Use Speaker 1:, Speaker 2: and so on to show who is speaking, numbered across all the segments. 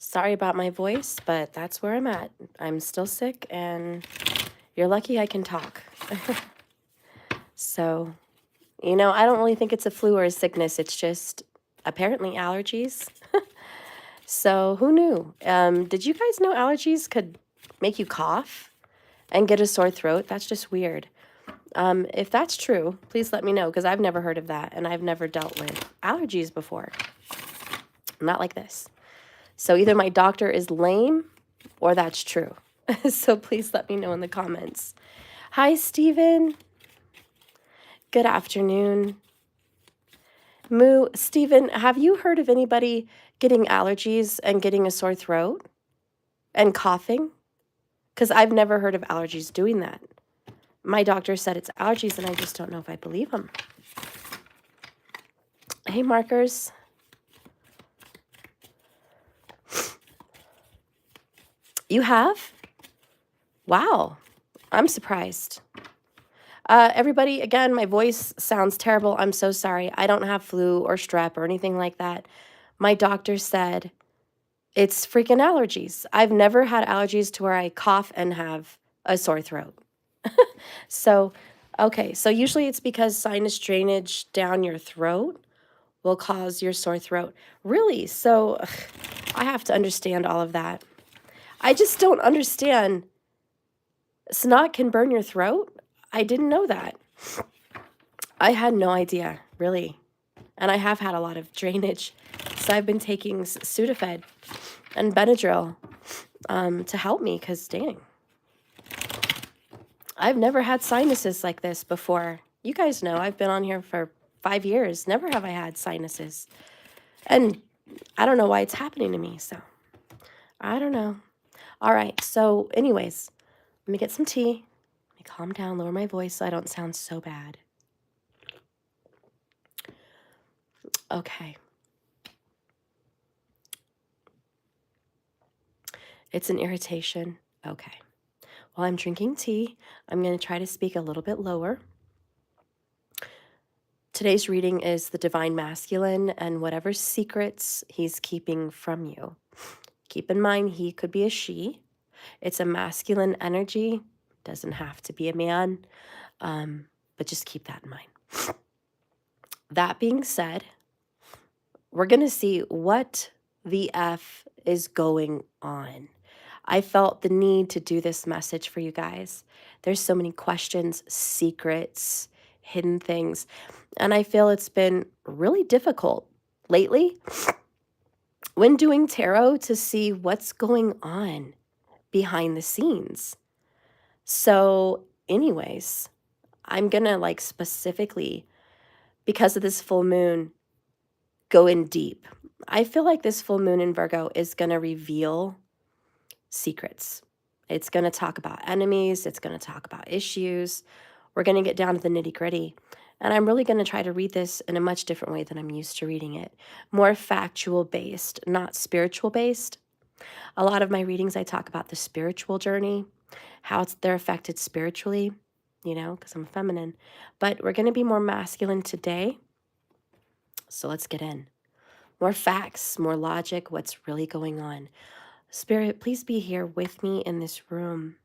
Speaker 1: Sorry about my voice, but that's where I'm at. I'm still sick, and you're lucky I can talk. So, I don't really think it's a flu or a sickness. It's just apparently allergies. So, who knew? Did you guys know allergies could make you cough and get a sore throat? That's just weird. If that's true, please let me know, because I've never heard of that, and I've never dealt with allergies before. Not like this. So either my doctor is lame or that's true. So please let me know in the comments. Hi, Stephen. Good afternoon. Moo, Stephen, have you heard of anybody getting allergies and getting a sore throat and coughing? Because I've never heard of allergies doing that. My doctor said it's allergies, and I just don't know if I believe him. Hey, Markers. You have? Wow. I'm surprised. Everybody, again, my voice sounds terrible. I'm so sorry. I don't have flu or strep or anything like that. My doctor said it's freaking allergies. I've never had allergies to where I cough and have a sore throat. So, okay. So usually it's because sinus drainage down your throat will cause your sore throat. Really? So I have to understand all of that. I just don't understand. Snot can burn your throat? I didn't know that. I had no idea, really. And I have had a lot of drainage. So I've been taking Sudafed and Benadryl to help me, because dang. I've never had sinuses like this before. You guys know I've been on here for 5 years. Never have I had sinuses. And I don't know why it's happening to me, so I don't know. All right, so anyways, let me get some tea. Let me calm down, lower my voice so I don't sound so bad. Okay. It's an irritation. Okay. While I'm drinking tea, I'm going to try to speak a little bit lower. Today's reading is the Divine Masculine and whatever secrets he's keeping from you. Keep in mind, he could be a she. It's a masculine energy. Doesn't have to be a man, but just keep that in mind. That being said, we're going to see what the F is going on. I felt the need to do this message for you guys. There's so many questions, secrets, hidden things, and I feel it's been really difficult lately when doing tarot to see what's going on behind the scenes. So anyways, I'm gonna specifically, because of this full moon, go in deep. I feel like this full moon in Virgo is gonna reveal secrets. It's going to talk about enemies. It's going to talk about issues. We're going to get down to the nitty gritty. And I'm really going to try to read this in a much different way than I'm used to reading it. More factual based, not spiritual based. A lot of my readings, I talk about the spiritual journey, how they're affected spiritually, because I'm feminine. But we're going to be more masculine today. So let's get in. More facts, more logic, what's really going on. Spirit, please be here with me in this room.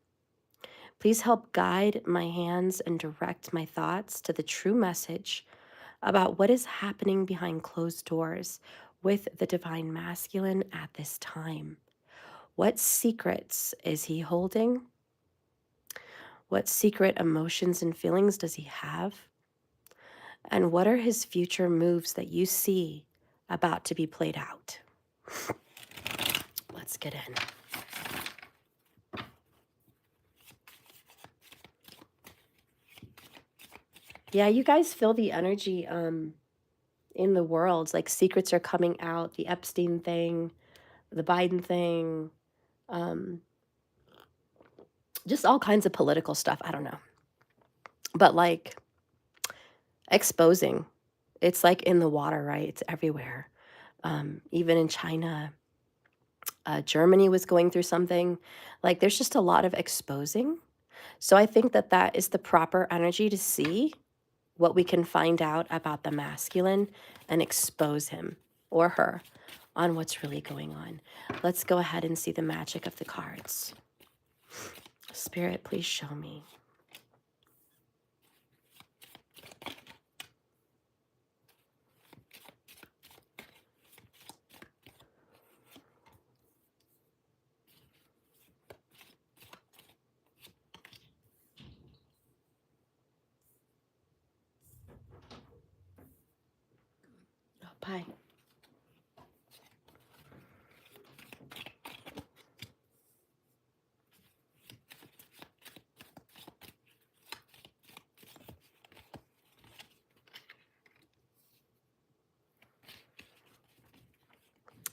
Speaker 1: Please help guide my hands and direct my thoughts to the true message about what is happening behind closed doors with the Divine Masculine at this time. What secrets is he holding? What secret emotions and feelings does he have? And what are his future moves that you see about to be played out? Let's get in. Yeah, you guys feel the energy in the world. Like secrets are coming out, the Epstein thing, the Biden thing, just all kinds of political stuff. I don't know. But exposing, it's like in the water, right? It's everywhere. Even in China, Germany was going through something. There's just a lot of exposing. So I think that that is the proper energy to see what we can find out about the masculine and expose him or her on what's really going on. Let's go ahead and see the magic of the cards. Spirit, please show me. Oh, bye.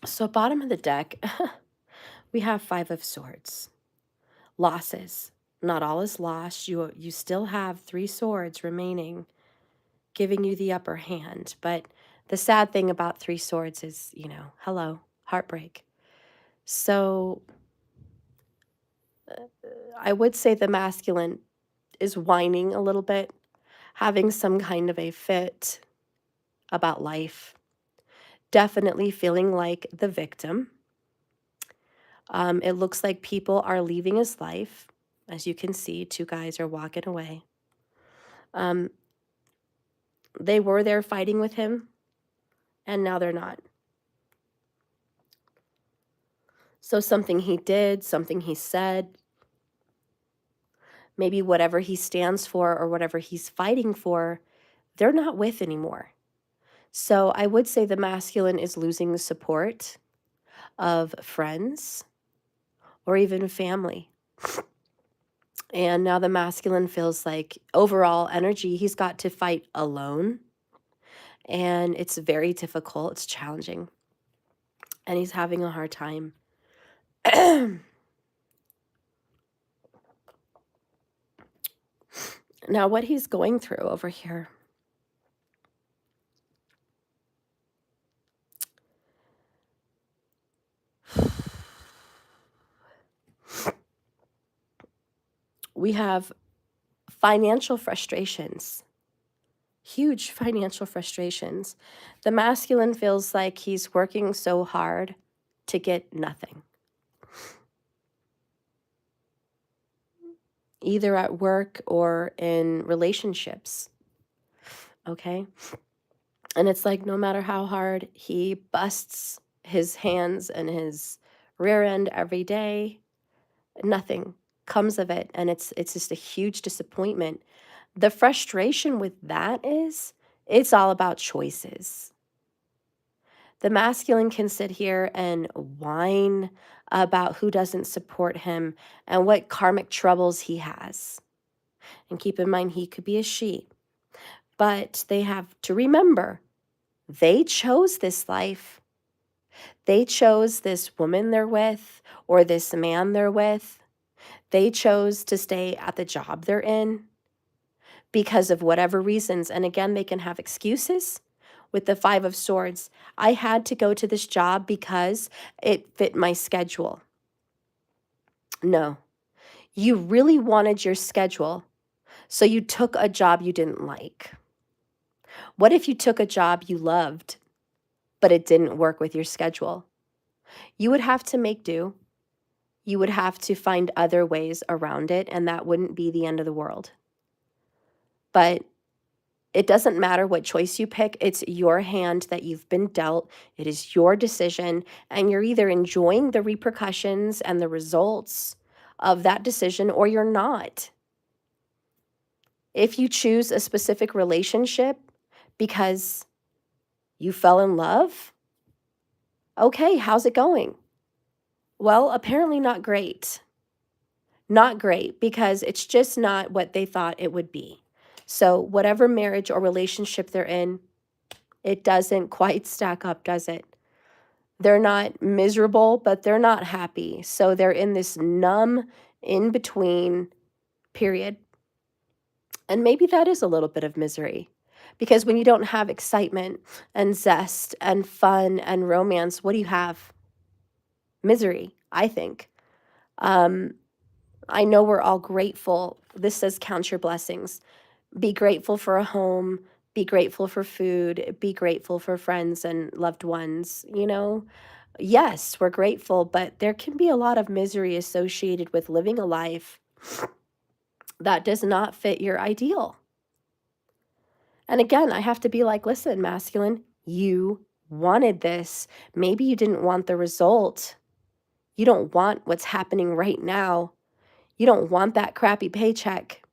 Speaker 1: So bottom of the deck, we have Five of Swords. Losses. Not all is lost. You still have 3 swords remaining, giving you the upper hand. But the sad thing about 3 swords is, hello, heartbreak. So I would say the masculine is whining a little bit, having some kind of a fit about life, definitely feeling like the victim. It looks like people are leaving his life. As you can see, 2 guys are walking away. They were there fighting with him, and now they're not. So something he did, something he said, maybe whatever he stands for or whatever he's fighting for, they're not with anymore. So I would say the masculine is losing the support of friends or even family. And now the masculine feels like overall energy, he's got to fight alone. And it's very difficult. It's challenging. And he's having a hard time. Now, what he's going through over here. We have financial frustrations, huge financial frustrations. The masculine feels like he's working so hard to get nothing, either at work or in relationships. Okay. And it's like no matter how hard he busts his hands and his rear end every day, nothing comes of it. And it's just a huge disappointment. The frustration with that is it's all about choices. The masculine can sit here and whine about who doesn't support him and what karmic troubles he has. And keep in mind, he could be a she. But they have to remember, they chose this life. They chose this woman they're with or this man they're with. They chose to stay at the job they're in because of whatever reasons. And again, they can have excuses. With the Five of Swords, I had to go to this job because it fit my schedule. No, you really wanted your schedule, so you took a job you didn't like. What if you took a job you loved, but it didn't work with your schedule? You would have to make do. You would have to find other ways around it, and that wouldn't be the end of the world. But it doesn't matter what choice you pick. It's your hand that you've been dealt. It is your decision, and you're either enjoying the repercussions and the results of that decision or you're not. If you choose a specific relationship because you fell in love, okay, how's it going? Well, apparently not great. Not great because it's just not what they thought it would be. So whatever marriage or relationship they're in, it doesn't quite stack up, does it? They're not miserable, but they're not happy. So they're in this numb in between period. And maybe that is a little bit of misery because when you don't have excitement and zest and fun and romance, what do you have? Misery, I think. I know we're all grateful. This says count your blessings. Be grateful for a home, Be grateful for food, be grateful for friends and loved ones, you know? Yes, we're grateful, but there can be a lot of misery associated with living a life that does not fit your ideal. And again, I have to be like, listen, masculine, you wanted this. Maybe you didn't want the result. You don't want what's happening right now. You don't want that crappy paycheck.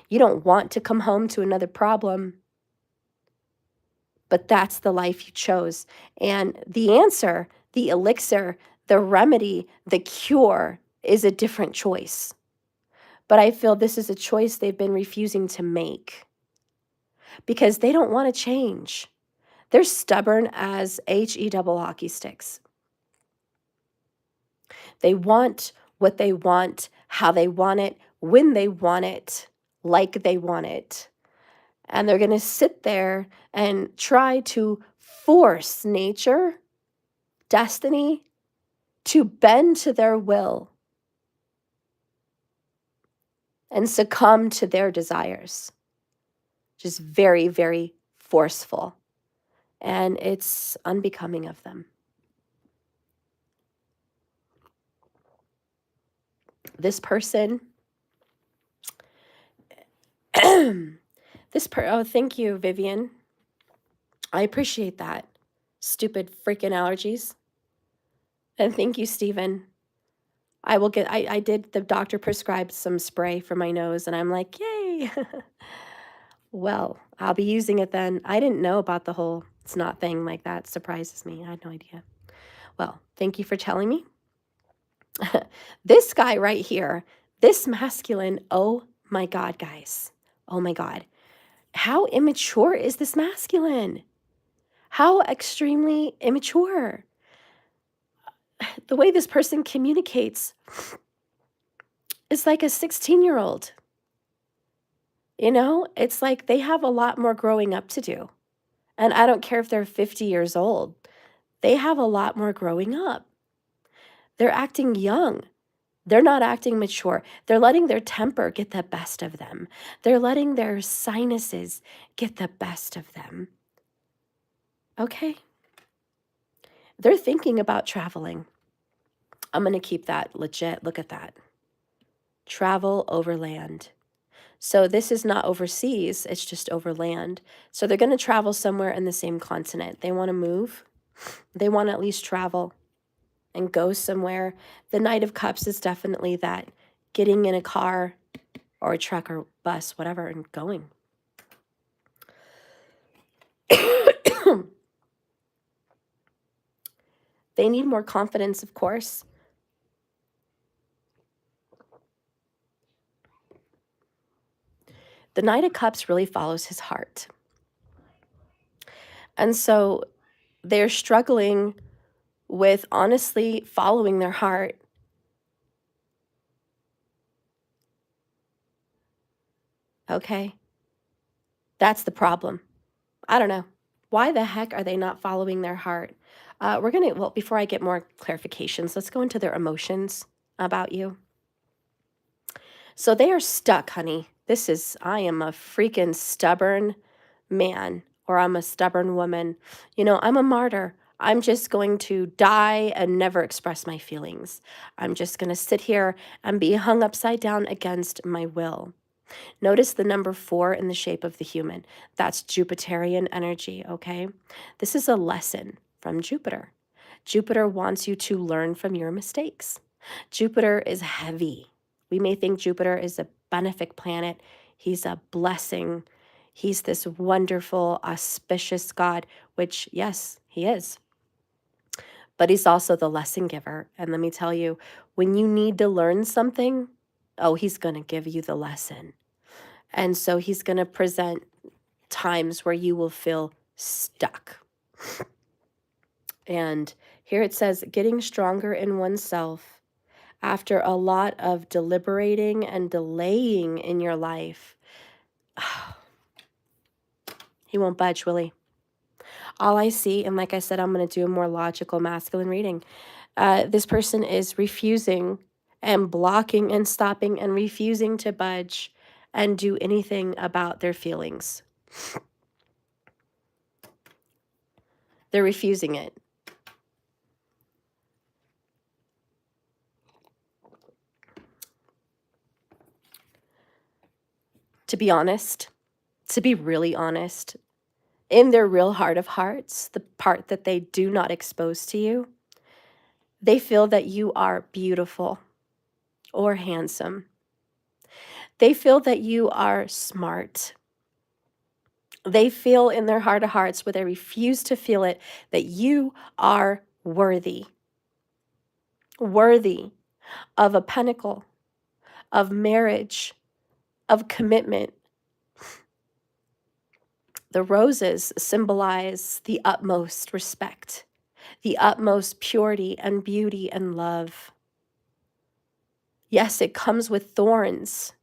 Speaker 1: You don't want to come home to another problem. But that's the life you chose. And the answer, the elixir, the remedy, the cure is a different choice. But I feel this is a choice they've been refusing to make because they don't want to change. They're stubborn as HE double hockey sticks. They want what they want, how they want it, when they want it, like they want it. And they're going to sit there and try to force nature, destiny, to bend to their will and succumb to their desires. Just very, very forceful. And it's unbecoming of them. This person, oh, thank you, Vivian. I appreciate that. Stupid freaking allergies. And thank you, Stephen. I did, the doctor prescribed some spray for my nose, and I'm like, yay. Well, I'll be using it then. I didn't know about the whole snot thing like that. Surprises me. I had no idea. Well, thank you for telling me. This guy right here, this masculine, oh my God, guys. Oh my God. How immature is this masculine? How extremely immature. The way this person communicates is like a 16-year-old. You know, it's like they have a lot more growing up to do. And I don't care if they're 50 years old. They have a lot more growing up. They're acting young. They're not acting mature. They're letting their temper get the best of them. They're letting their sinuses get the best of them. Okay? They're thinking about traveling. I'm going to keep that legit. Look at that. Travel overland. So this is not overseas, it's just overland. So they're going to travel somewhere in the same continent. They want to move. They want to at least travel and go somewhere. The Knight of Cups is definitely that, getting in a car or a truck or bus, whatever, and going. They need more confidence, of course. The Knight of Cups really follows his heart. And so they're struggling with honestly following their heart. Okay? That's the problem. I don't know. Why the heck are they not following their heart? We're going to, well, before I get more clarifications, let's go into their emotions about you. So they are stuck, honey. I am a freaking stubborn man, or I'm a stubborn woman. You know, I'm a martyr. I'm just going to die and never express my feelings. I'm just going to sit here and be hung upside down against my will. Notice the number 4 in the shape of the human. That's Jupiterian energy, okay? This is a lesson from Jupiter. Jupiter wants you to learn from your mistakes. Jupiter is heavy. We may think Jupiter is a benefic planet. He's a blessing. He's this wonderful, auspicious God, which, yes, he is. But he's also the lesson giver. And let me tell you, when you need to learn something, oh, he's going to give you the lesson. And so he's going to present times where you will feel stuck. And here it says, getting stronger in oneself after a lot of deliberating and delaying in your life. He won't budge, will he? All I see, and like I said, I'm going to do a more logical masculine reading. This person is refusing and blocking and stopping and refusing to budge and do anything about their feelings. They're refusing it. To be honest, to be really honest, in their real heart of hearts, the part that they do not expose to you, they feel that you are beautiful or handsome. They feel that you are smart. They feel in their heart of hearts, where they refuse to feel it, that you are worthy. Worthy of a pinnacle, of marriage, of commitment. The roses symbolize the utmost respect, the utmost purity and beauty and love. Yes, it comes with thorns.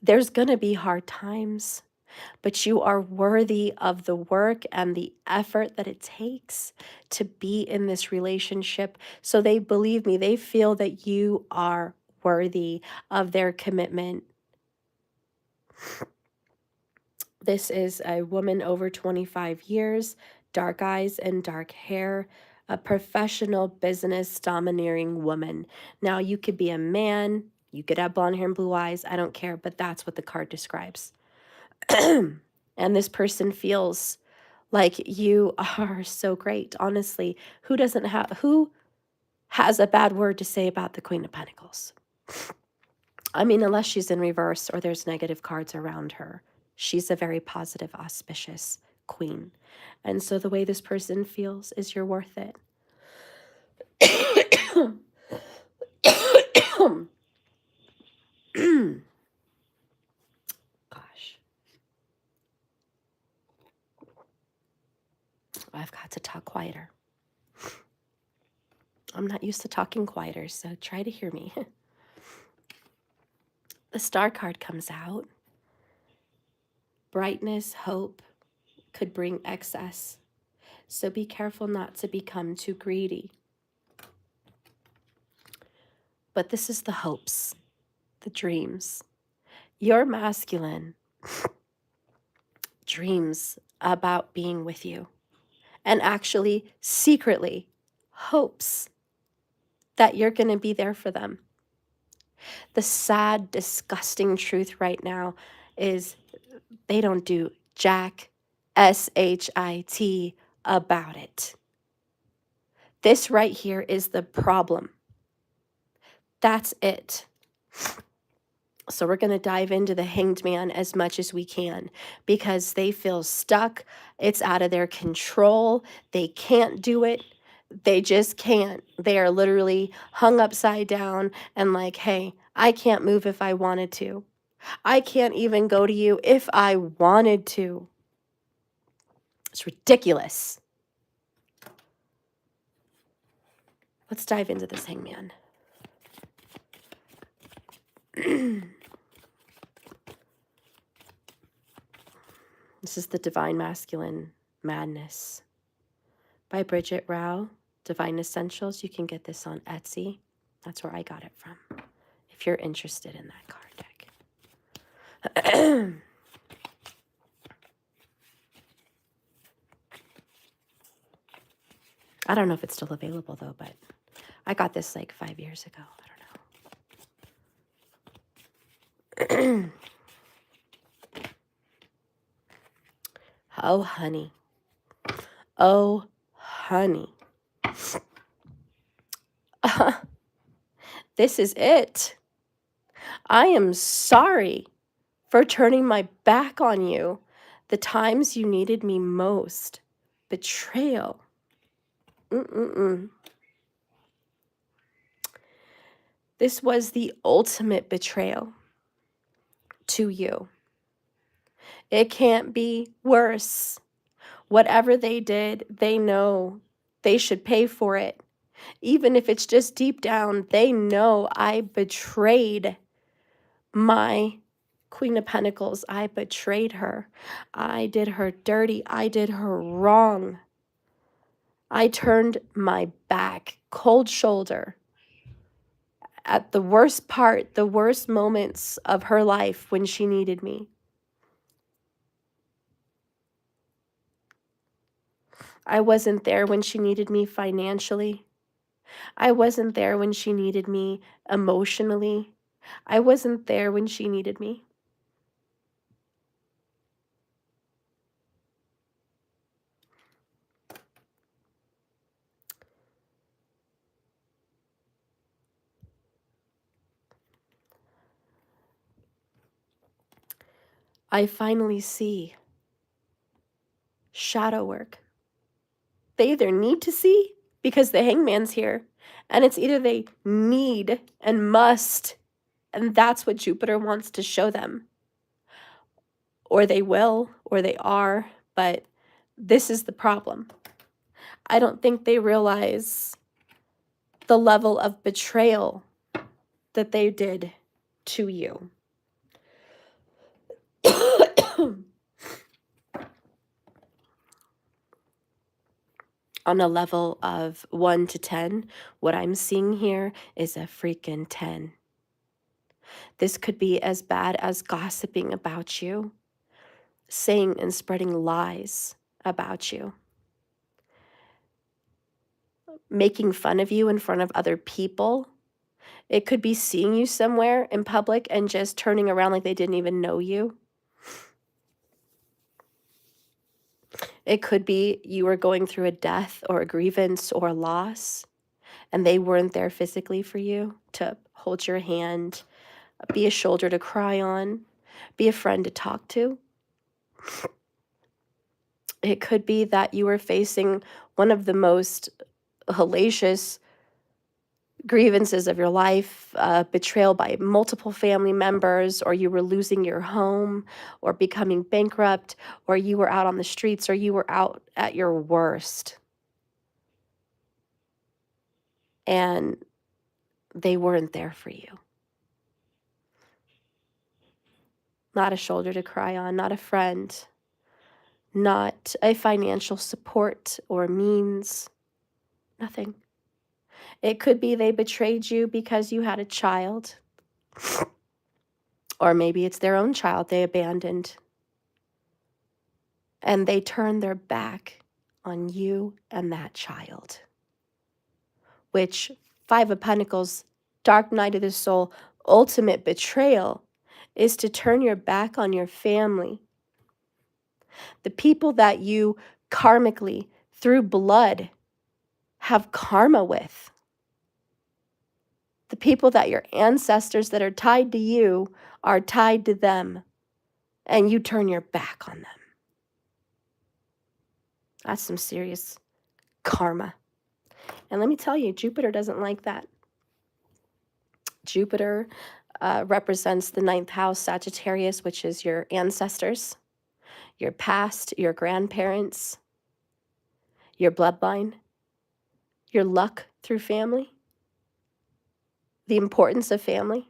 Speaker 1: There's going to be hard times, but you are worthy of the work and the effort that it takes to be in this relationship. So they believe me, they feel that you are worthy of their commitment. This is a woman over 25 years, dark eyes and dark hair, a professional business domineering woman. Now, you could be a man, you could have blonde hair and blue eyes, I don't care, but that's what the card describes. And this person feels like you are so great. Honestly, who has a bad word to say about the Queen of Pentacles? I mean, unless she's in reverse or there's negative cards around her. She's a very positive, auspicious queen. And so the way this person feels is you're worth it. Gosh. I've got to talk quieter. I'm not used to talking quieter, so try to hear me. The star card comes out. Brightness, hope could bring excess. So be careful not to become too greedy. But this is the hopes, the dreams. Your masculine dreams about being with you and actually secretly hopes that you're going to be there for them. The sad, disgusting truth right now is they don't do jack, S-H-I-T, about it. This right here is the problem. That's it. So we're going to dive into the Hanged Man as much as we can because they feel stuck. It's out of their control. They can't do it. They just can't. They are literally hung upside down and like, hey, I can't move if I wanted to. I can't even go to you if I wanted to. It's ridiculous. Let's dive into this Hangman. This is the Divine Masculine Madness by Bridget Rao, Divine Essentials. You can get this on Etsy. That's where I got it from, if you're interested in that card deck. I don't know if it's still available, though, but I got this like 5 years ago. I don't know. Oh, honey. Oh, honey. This is it. I am sorry for turning my back on you the times you needed me most. Betrayal. This was the ultimate betrayal to you. It can't be worse. Whatever they did, they know they should pay for it. Even if it's just deep down, they know I betrayed my Queen of Pentacles. I betrayed her. I did her dirty. I did her wrong. I turned my back, cold shoulder, at the worst part, the worst moments of her life when she needed me. I wasn't there when she needed me financially. I wasn't there when she needed me emotionally. I wasn't there when she needed me. I finally see shadow work. They either need to see because the hangman's here, and it's either they need and must, and that's what Jupiter wants to show them. Or they will, or they are, but this is the problem. I don't think they realize the level of betrayal that they did to you. On a level of 1 to 10, what I'm seeing here is a freaking 10. This could be as bad as gossiping about you, saying and spreading lies about you, making fun of you in front of other people. It could be seeing you somewhere in public and just turning around like they didn't even know you. It could be you were going through a death or a grievance or a loss, and they weren't there physically for you to hold your hand, be a shoulder to cry on, be a friend to talk to. It could be that you were facing one of the most hellacious grievances of your life, betrayal by multiple family members, or you were losing your home, or becoming bankrupt, or you were out on the streets, or you were out at your worst. And they weren't there for you. Not a shoulder to cry on, not a friend, not a financial support or means, nothing. It could be they betrayed you because you had a child, or maybe it's their own child they abandoned, and they turned their back on you and that child, which 5 of Pentacles, dark night of the soul, ultimate betrayal is to turn your back on your family, the people that you karmically, through blood, have karma with, the people that your ancestors that are tied to you are tied to them, and you turn your back on them. That's some serious karma. And let me tell you, Jupiter doesn't like that. Jupiter represents the 9th house, Sagittarius, which is your ancestors, your past, your grandparents, your bloodline, your luck through family, the importance of family,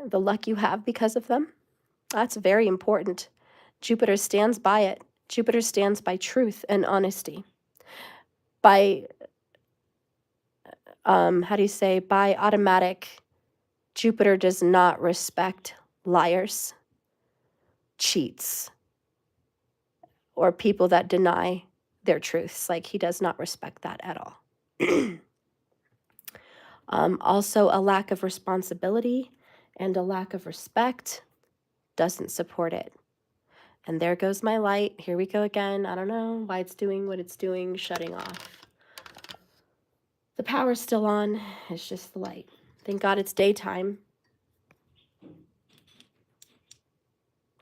Speaker 1: the luck you have because of them. That's very important. Jupiter stands by it. Jupiter stands by truth and honesty. By, by automatic, Jupiter does not respect liars, cheats, or people that deny their truths. Like, he does not respect that at all. Also, a lack of responsibility and a lack of respect doesn't support it. And there goes my light. Here we go again. I don't know why it's doing what it's doing, shutting off. The power's still on. It's just the light. Thank God it's daytime.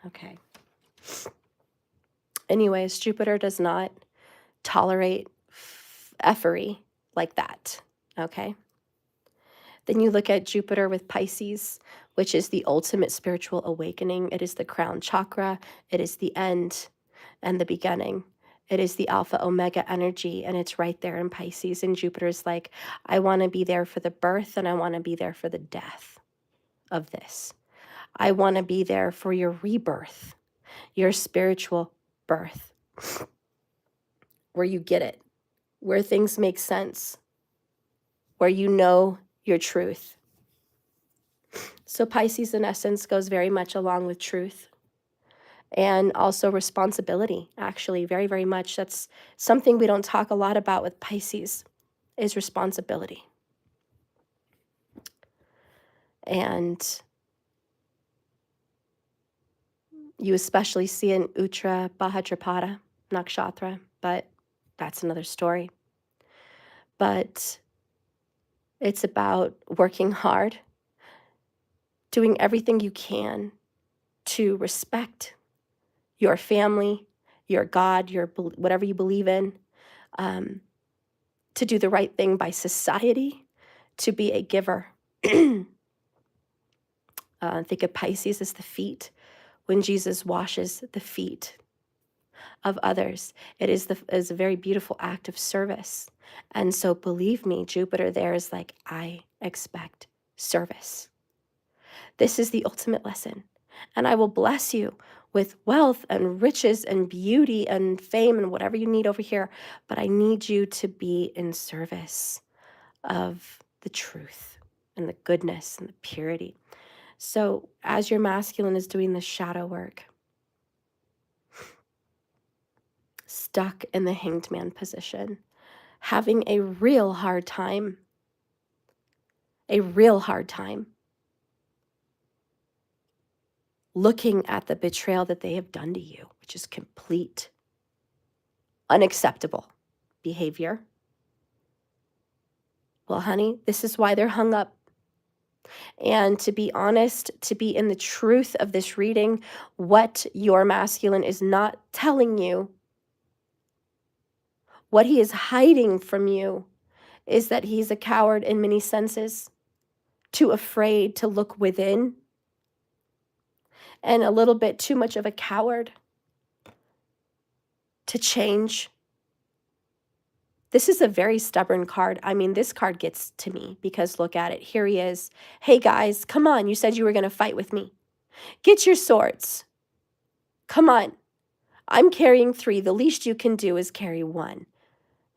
Speaker 1: Okay. Anyways, Jupiter does not tolerate effery like that. Okay. Then you look at Jupiter with Pisces, which is the ultimate spiritual awakening. It is the crown chakra. It is the end and the beginning. It is the alpha omega energy, and it's right there in Pisces. And Jupiter's like, I want to be there for the birth, and I want to be there for the death of this. I want to be there for your rebirth, your spiritual birth, where you get it, where things make sense, where you know your truth. So Pisces, in essence, goes very much along with truth And also responsibility, actually, very, very much. That's something we don't talk a lot about with Pisces, is responsibility. And you especially see in Uttra Bhadrapada Nakshatra, but that's another story. But it's about working hard, doing everything you can to respect your family, your God, your whatever you believe in, to do the right thing by society, to be a giver. Think of Pisces as the feet. When Jesus washes the feet of others, it is a very beautiful act of service. And so believe me, Jupiter there is like, I expect service. This is the ultimate lesson. And I will bless you with wealth and riches and beauty and fame and whatever you need over here. But I need you to be in service of the truth and the goodness and the purity. So as your masculine is doing the shadow work, stuck in the hanged man position, having a real hard time, looking at the betrayal that they have done to you, which is complete, unacceptable behavior. Well, honey, this is why they're hung up. And to be honest, to be in the truth of this reading, what your masculine is not telling you, what he is hiding from you, is that he's a coward in many senses, too afraid to look within, and a little bit too much of a coward to change. This is a very stubborn card. I mean, this card gets to me because look at it. Here he is. Hey, guys, come on. You said you were going to fight with me. Get your swords. Come on. I'm carrying 3. The least you can do is carry 1.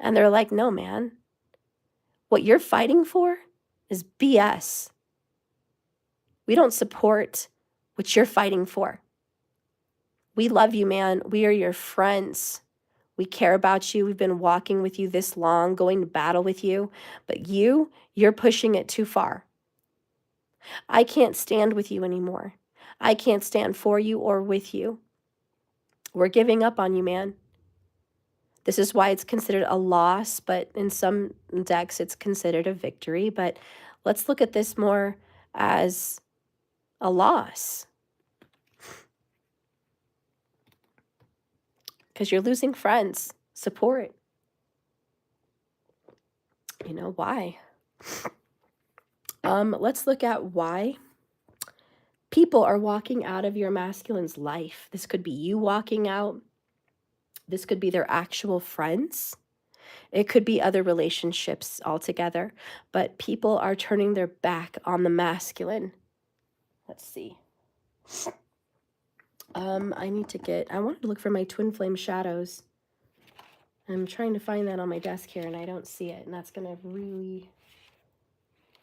Speaker 1: And they're like, no, man. What you're fighting for is BS. We don't support what you're fighting for. We love you, man. We are your friends. We care about you. We've been walking with you this long, going to battle with you. But you're pushing it too far. I can't stand with you anymore. I can't stand for you or with you. We're giving up on you, man. This is why it's considered a loss, but in some decks it's considered a victory. But let's look at this more as a loss. Because you're losing friends, support. You know, why? Let's look at why people are walking out of your masculine's life. This could be you walking out. This could be their actual friends. It could be other relationships altogether. But people are turning their back on the masculine. Let's see. I wanted to look for my twin flame shadows. I'm trying to find that on my desk here, and I don't see it. And that's going to really,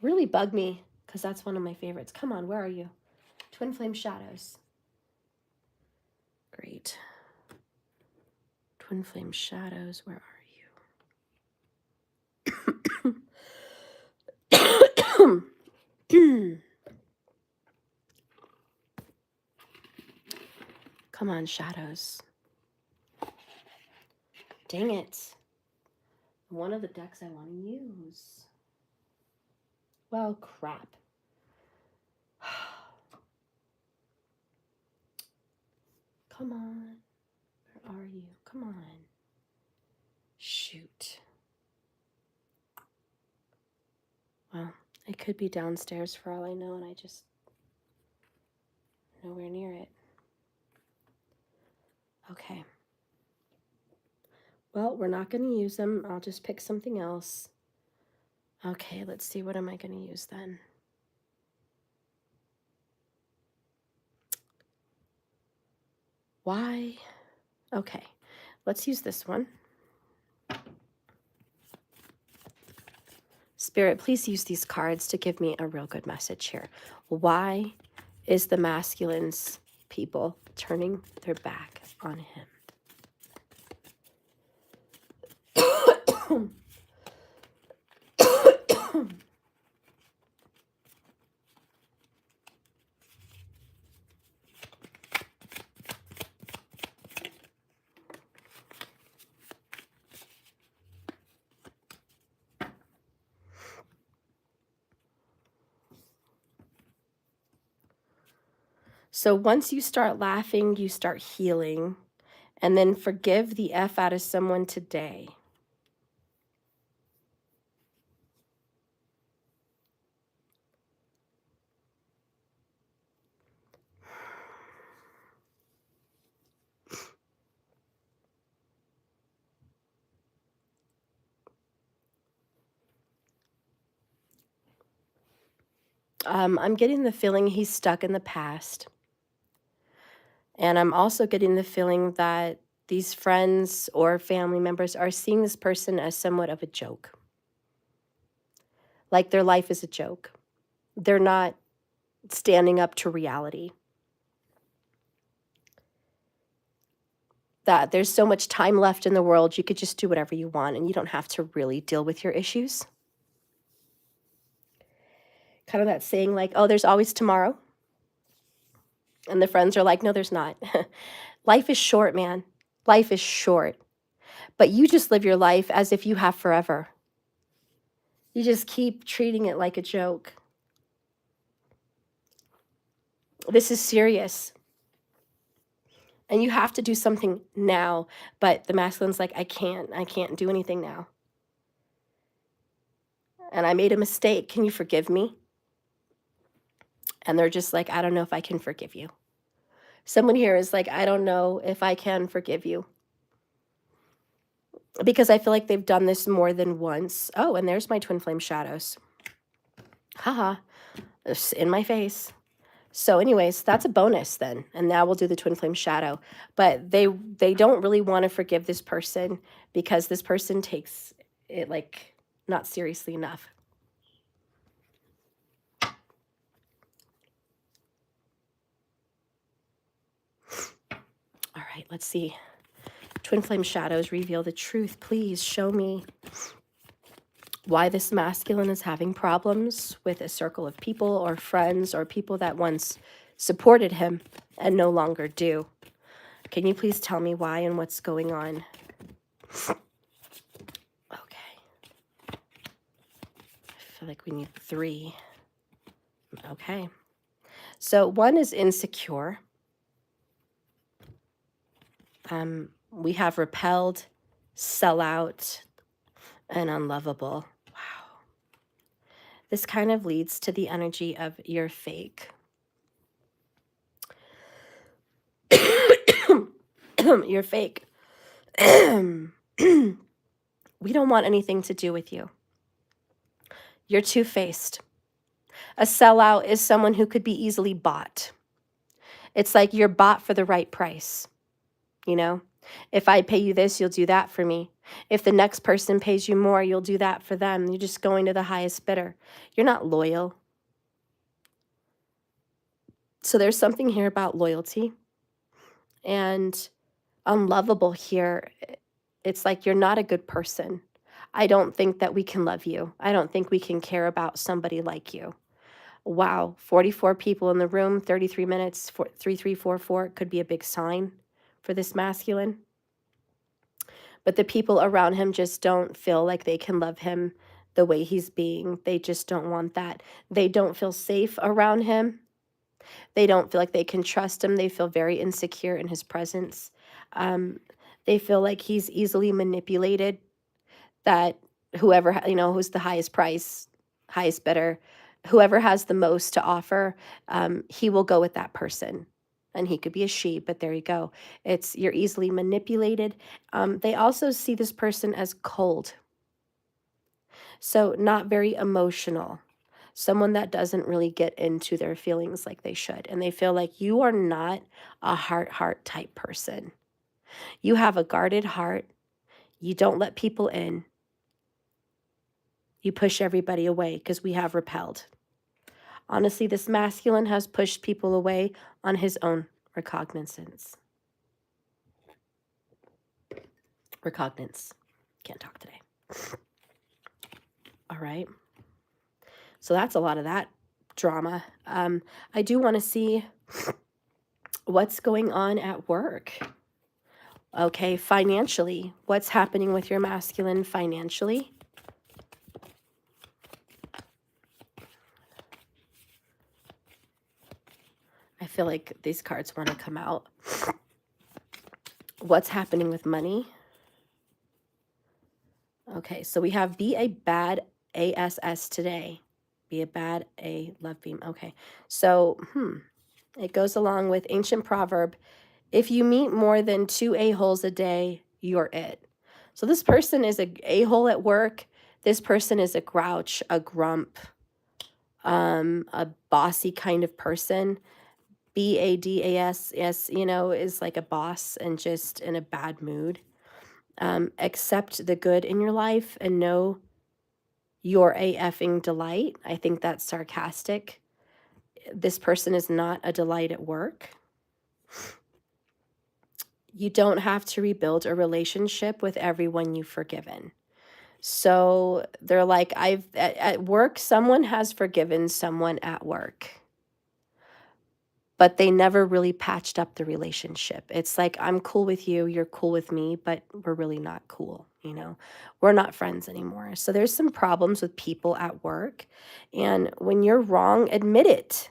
Speaker 1: really bug me, because that's one of my favorites. Come on, where are you? Twin flame shadows. Great. Twin flame shadows, where are you? Come on, shadows. Dang it. One of the decks I want to use. Well, crap. Come on. Where are you? Come on. Shoot. Well, it could be downstairs for all I know, and I just nowhere near it. Okay. Well, we're not going to use them. I'll just pick something else. Okay, let's see. What am I going to use then? Why? Okay, let's use this one. Spirit, please use these cards to give me a real good message here. Why is the masculine's people turning their back on him. So once you start laughing, you start healing, and then forgive the F out of someone today. I'm getting the feeling he's stuck in the past. And I'm also getting the feeling that these friends or family members are seeing this person as somewhat of a joke. Like their life is a joke. They're not standing up to reality. That there's so much time left in the world, you could just do whatever you want and you don't have to really deal with your issues. Kind of that saying like, oh, there's always tomorrow. And the friends are like, no, there's not. Life is short, man. Life is short. But you just live your life as if you have forever. You just keep treating it like a joke. This is serious. And you have to do something now. But the masculine's like, I can't do anything now. And I made a mistake. Can you forgive me? And they're just like, I don't know if I can forgive you. Someone here is like, I don't know if I can forgive you. Because I feel like they've done this more than once. Oh, and there's my twin flame shadows. Haha, it's in my face. So anyways, that's a bonus then. And now we'll do the twin flame shadow. But they don't really want to forgive this person because this person takes it like not seriously enough. All right, let's see. Twin flame shadows, reveal the truth. Please show me why this masculine is having problems with a circle of people or friends or people that once supported him and no longer do. Can you please tell me why and what's going on? Okay. I feel like we need 3. Okay. So 1 is insecure. We have repelled, sellout, and unlovable. Wow. This kind of leads to the energy of you're fake. You're fake. We don't want anything to do with you. You're two-faced. A sellout is someone who could be easily bought. It's like you're bought for the right price. You know, if I pay you this, you'll do that for me. If the next person pays you more, you'll do that for them. You're just going to the highest bidder. You're not loyal. So there's something here about loyalty and unlovable here. It's like you're not a good person. I don't think that we can love you. I don't think we can care about somebody like you. Wow, 44 people in the room, 33 minutes, 3344 could be a big sign for this masculine. But the people around him just don't feel like they can love him the way he's being. They just don't want that. They don't feel safe around him. They don't feel like they can trust him. They feel very insecure in his presence. They feel like he's easily manipulated, that whoever, who's the highest price, highest bidder, whoever has the most to offer, he will go with that person. And he could be a she, but there you go. You're easily manipulated. They also see this person as cold. So not very emotional. Someone that doesn't really get into their feelings like they should. And they feel like you are not a heart type person. You have a guarded heart. You don't let people in. You push everybody away because we have repelled. Honestly, this masculine has pushed people away on his own Recognizance. Recognizance. Can't talk today. All right. So that's a lot of that drama. I do want to see what's going on at work. Okay, financially. What's happening with your masculine financially? I feel like these cards want to come out. What's happening with money? Okay, so we have be a bad ASS today. Be a bad A love beam. Okay, so it goes along with ancient proverb. If you meet more than 2 a-holes a day, you're it. So this person is a a-hole at work. This person is a grouch, a grump, a bossy kind of person. BADAS, you know, is like a boss and just in a bad mood. Accept the good in your life and know you're a effing delight. I think that's sarcastic. This person is not a delight at work. You don't have to rebuild a relationship with everyone you've forgiven. So they're like, at work, someone has forgiven someone at work, but they never really patched up the relationship. It's like, I'm cool with you, you're cool with me, but we're really not cool, you know? We're not friends anymore. So there's some problems with people at work. And when you're wrong, admit it.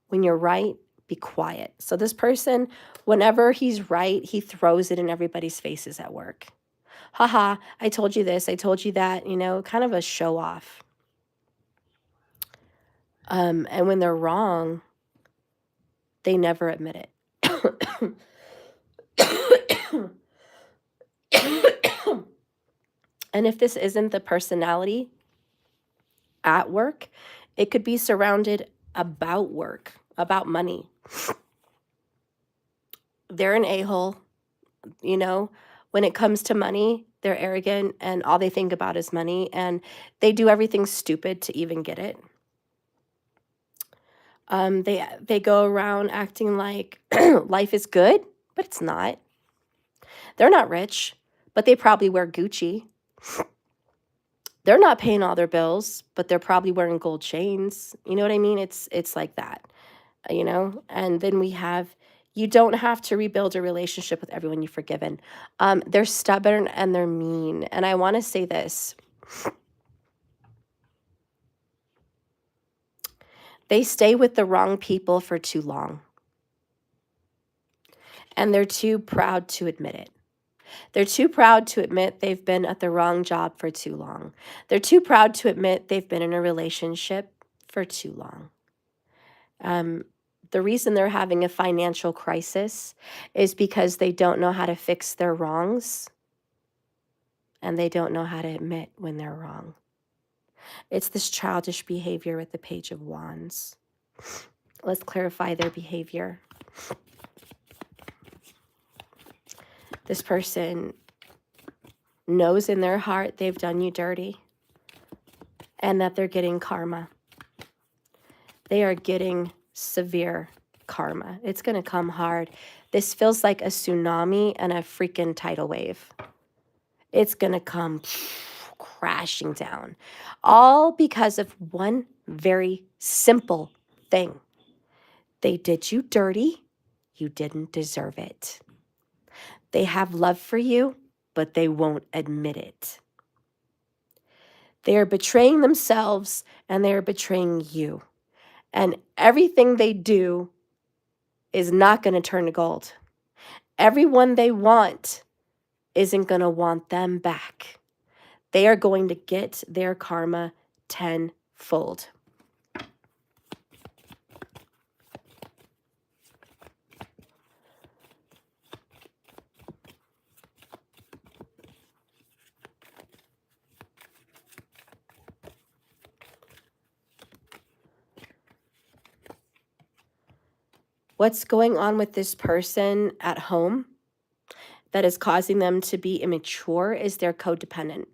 Speaker 1: When you're right, be quiet. So this person, whenever he's right, he throws it in everybody's faces at work. Haha, I told you this, I told you that, you know, kind of a show off. And when they're wrong, they never admit it. And if this isn't the personality at work, it could be surrounded about work, about money. They're an a-hole, you know, when it comes to money, they're arrogant and all they think about is money and they do everything stupid to even get it. They go around acting like life is good, but it's not. They're not rich, but they probably wear Gucci. They're not paying all their bills, but they're probably wearing gold chains. You know what I mean? It's like that, you know? And then we have, you don't have to rebuild a relationship with everyone you've forgiven. They're stubborn and they're mean. And I want to say this. They stay with the wrong people for too long. And they're too proud to admit it. They're too proud to admit they've been at the wrong job for too long. They're too proud to admit they've been in a relationship for too long. The reason they're having a financial crisis is because they don't know how to fix their wrongs and they don't know how to admit when they're wrong. It's this childish behavior with the Page of Wands. Let's clarify their behavior. This person knows in their heart they've done you dirty and that they're getting karma. They are getting severe karma. It's going to come hard. This feels like a tsunami and a freaking tidal wave. It's going to come crashing down. All because of one very simple thing. They did you dirty. You didn't deserve it. They have love for you, but they won't admit it. They are betraying themselves and they are betraying you. And everything they do is not going to turn to gold. Everyone they want isn't going to want them back. They are going to get their karma tenfold. What's going on with this person at home that is causing them to be immature is they're codependent.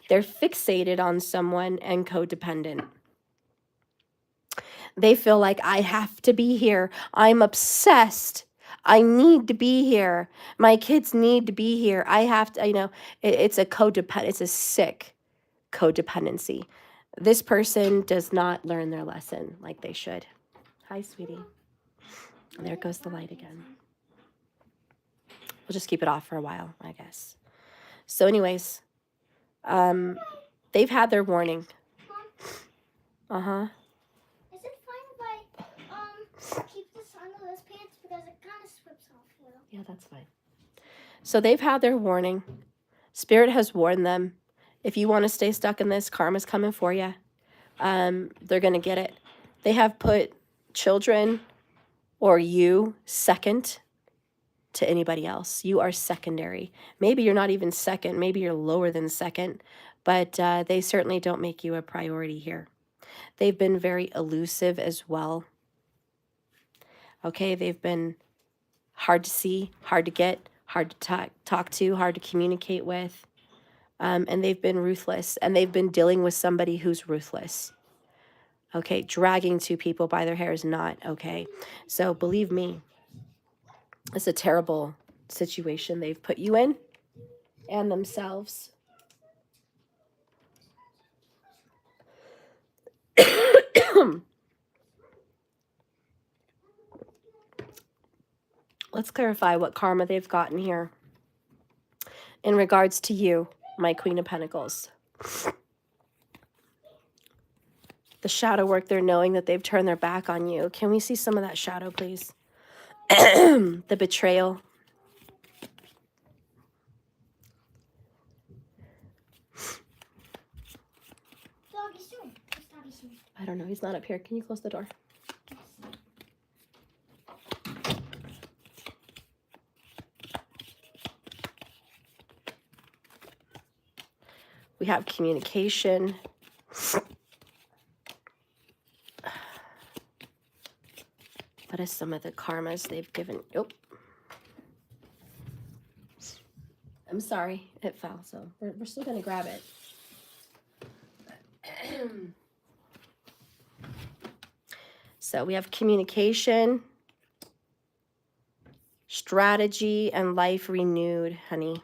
Speaker 1: They're fixated on someone and codependent. They feel like, I have to be here. I'm obsessed. I need to be here. My kids need to be here. I have to, it's a codependent, it's a sick codependency. This person does not learn their lesson like they should. Hi, sweetie. There goes the light again. We'll just keep it off for a while, I guess. So anyways, they've had their warning. Uh-huh.
Speaker 2: Is it fine if I keep this under this pants because it kind of slips off here?
Speaker 1: Yeah, that's fine. So they've had their warning. Spirit has warned them. If you want to stay stuck in this, karma's coming for you. They're going to get it. They have put children or you second to anybody else. You are secondary. Maybe you're not even second. Maybe you're lower than second. But they certainly don't make you a priority here. They've been very elusive as well. Okay, they've been hard to see, hard to get, hard to talk to, hard to communicate with. And they've been ruthless. And they've been dealing with somebody who's ruthless. Okay, dragging two people by their hair is not okay. So believe me, it's a terrible situation they've put you in and themselves. Let's clarify what karma they've gotten here in regards to you, my Queen of Pentacles. The shadow work, they're knowing that they've turned their back on you. Can we see some of that shadow, please? The betrayal.
Speaker 2: Doggy soon. It's Doggy soon.
Speaker 1: I don't know. He's not up here. Can you close the door?
Speaker 2: Yes.
Speaker 1: We have communication. What is some of the karmas they've given? Oh, I'm sorry. It fell, so we're still going to grab it. So we have communication, strategy, and life renewed, honey.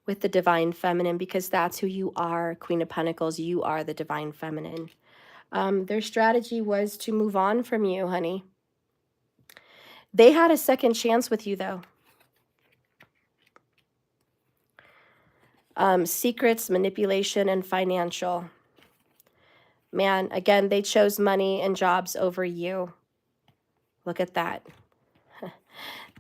Speaker 1: With the divine feminine, because that's who you are, Queen of Pentacles. You are the divine feminine. Their strategy was to move on from you, honey. They had a second chance with you, though. Secrets, manipulation, and financial. Man, again, they chose money and jobs over you. Look at that.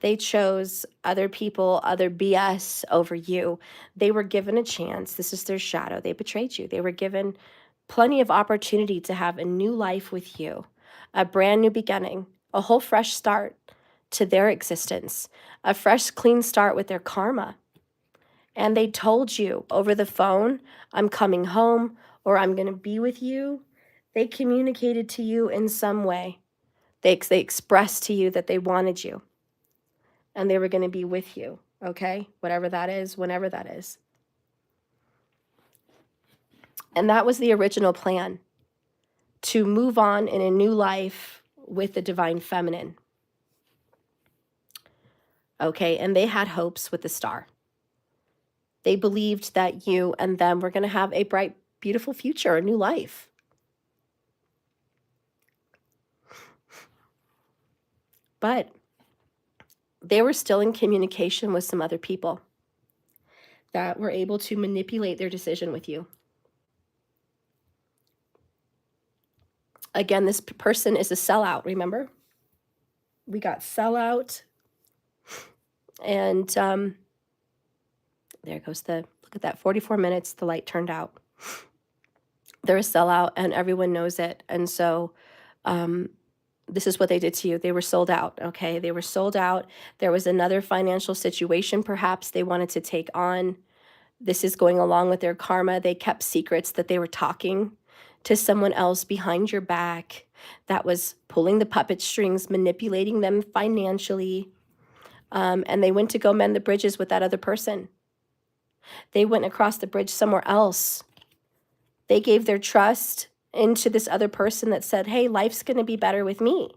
Speaker 1: They chose other people, other BS over you. They were given a chance. This is their shadow. They betrayed you. They were given plenty of opportunity to have a new life with you, a brand new beginning, a whole fresh start to their existence, a fresh, clean start with their karma. And they told you over the phone, I'm coming home, or I'm going to be with you. They communicated to you in some way. They expressed to you that they wanted you. And they were going to be with you, okay? Whatever that is, whenever that is. And that was the original plan, to move on in a new life with the divine feminine. Okay, and they had hopes with the star. They believed that you and them were going to have a bright, beautiful future, a new life. But they were still in communication with some other people that were able to manipulate their decision with you. Again, this person is a sellout, remember? We got sellout. And there goes look at that, 44 minutes, the light turned out. They're a sellout and everyone knows it. And so this is what they did to you. They were sold out, okay? They were sold out. There was another financial situation perhaps they wanted to take on. This is going along with their karma. They kept secrets that they were talking to someone else behind your back that was pulling the puppet strings, manipulating them financially. And they went to go mend the bridges with that other person. They went across the bridge somewhere else. They gave their trust into this other person that said, hey, life's going to be better with me.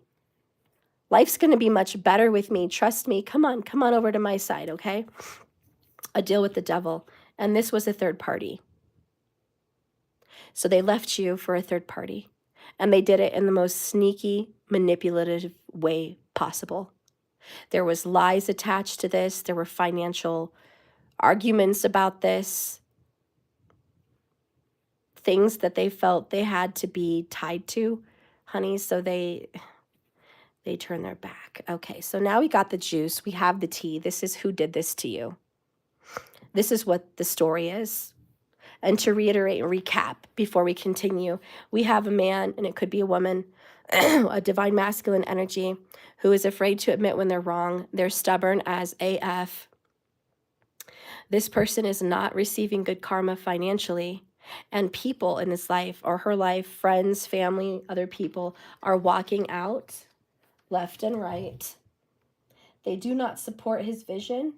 Speaker 1: Life's going to be much better with me. Trust me. Come on over to my side, okay? A deal with the devil. And this was a third party. So they left you for a third party. And they did it in the most sneaky, manipulative way possible. There was lies attached to this. There were financial arguments about this. Things that they felt they had to be tied to, honey. So they turn their back. Okay, so now we got the juice. We have the tea. This is who did this to you. This is what the story is. And to reiterate and recap before we continue, we have a man, and it could be a woman, a divine masculine energy, who is afraid to admit when they're wrong. They're stubborn as AF. This person is not receiving good karma financially. And people in his life or her life, friends, family, other people, are walking out left and right. They do not support his vision.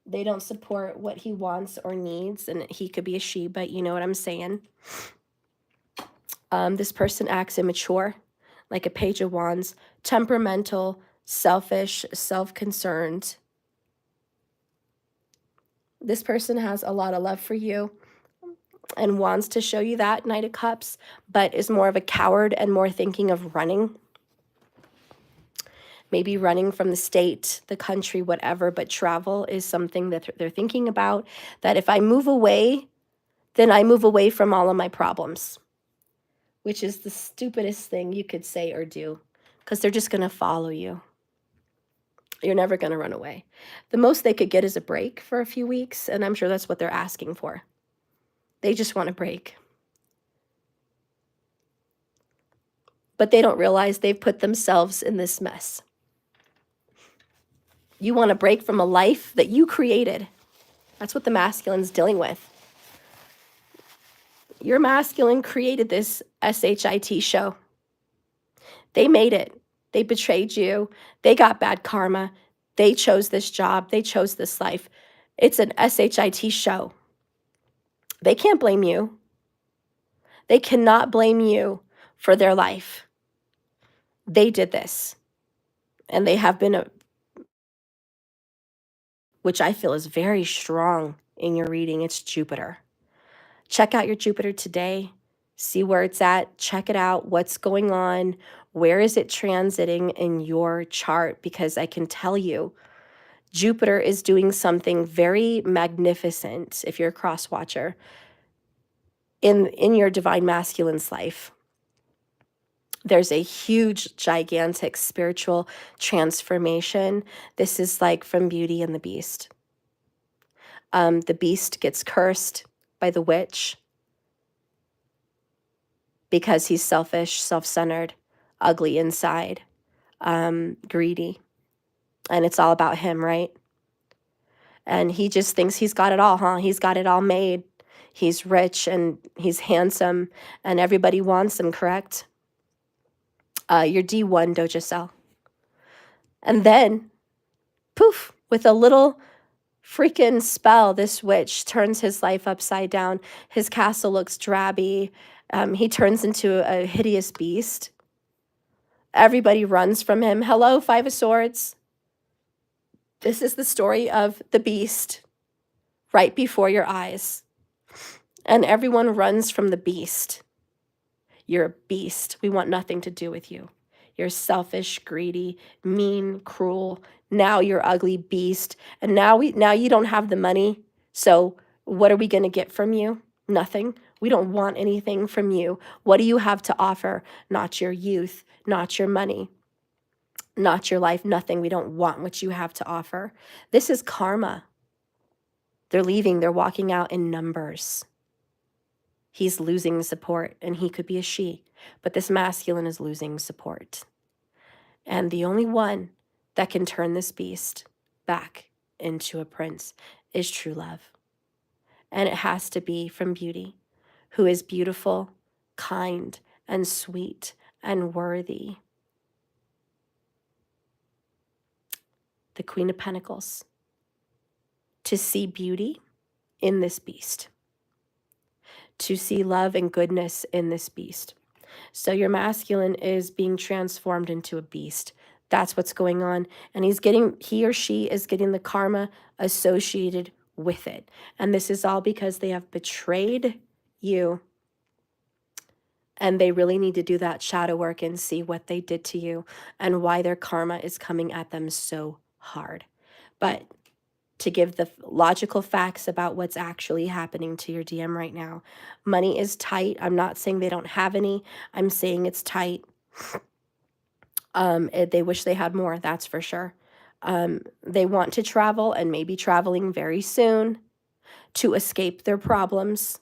Speaker 1: They don't support what he wants or needs. And he could be a she, but you know what I'm saying. This person acts immature, like a page of wands, temperamental, selfish, self-concerned. This person has a lot of love for you and wants to show you that, Knight of Cups, but is more of a coward and more thinking of running. Maybe running from the state, the country, whatever, but travel is something that they're thinking about, that if I move away, then I move away from all of my problems, which is the stupidest thing you could say or do, because they're just going to follow you. You're never going to run away. The most they could get is a break for a few weeks, and I'm sure that's what they're asking for. They just want a break. But they don't realize they've put themselves in this mess. You want a break from a life that you created. That's what the masculine's dealing with. Your masculine created this SHIT show. They made it. They betrayed you. They got bad karma. They chose this job. They chose this life. It's an SHIT show. They can't blame you. They cannot blame you for their life. They did this. And they have been, which I feel is very strong in your reading. It's Jupiter. Check out your Jupiter today. See where it's at. Check it out. What's going on? Where is it transiting in your chart? Because I can tell you, Jupiter is doing something very magnificent, if you're a cross watcher, in your divine masculine's life. There's a huge, gigantic spiritual transformation. This is like from Beauty and the Beast. The beast gets cursed by the witch because he's selfish, self-centered, ugly inside, greedy. And it's all about him, right? And he just thinks he's got it all, huh? He's got it all made. He's rich and he's handsome and everybody wants him, correct? Your D1 doja cell. And then, poof, with a little freaking spell, this witch turns his life upside down. His castle looks drabby. He turns into a hideous beast. Everybody runs from him. Hello, Five of Swords. This is the story of the beast right before your eyes. And everyone runs from the beast. You're a beast. We want nothing to do with you. You're selfish, greedy, mean, cruel. Now you're ugly beast. And now you don't have the money. So what are we going to get from you? Nothing. We don't want anything from you. What do you have to offer? Not your youth, not your money, not your life, nothing. We don't want what you have to offer. This is karma. They're leaving. They're walking out in numbers. He's losing support, and he could be a she, but this masculine is losing support. And the only one that can turn this beast back into a prince is true love. And it has to be from Beauty, who is beautiful, kind, and sweet, and worthy. The Queen of Pentacles. To see beauty in this beast. to see love and goodness in this beast. So your masculine is being transformed into a beast. That's what's going on. And he or she is getting the karma associated with it. And this is all because they have betrayed you. And they really need to do that shadow work and see what they did to you and why their karma is coming at them so hard. But to give the logical facts about what's actually happening to your DM right now, money is tight. I'm not saying they don't have any. I'm saying it's tight. They wish they had more, that's for sure. They want to travel and maybe traveling very soon to escape their problems.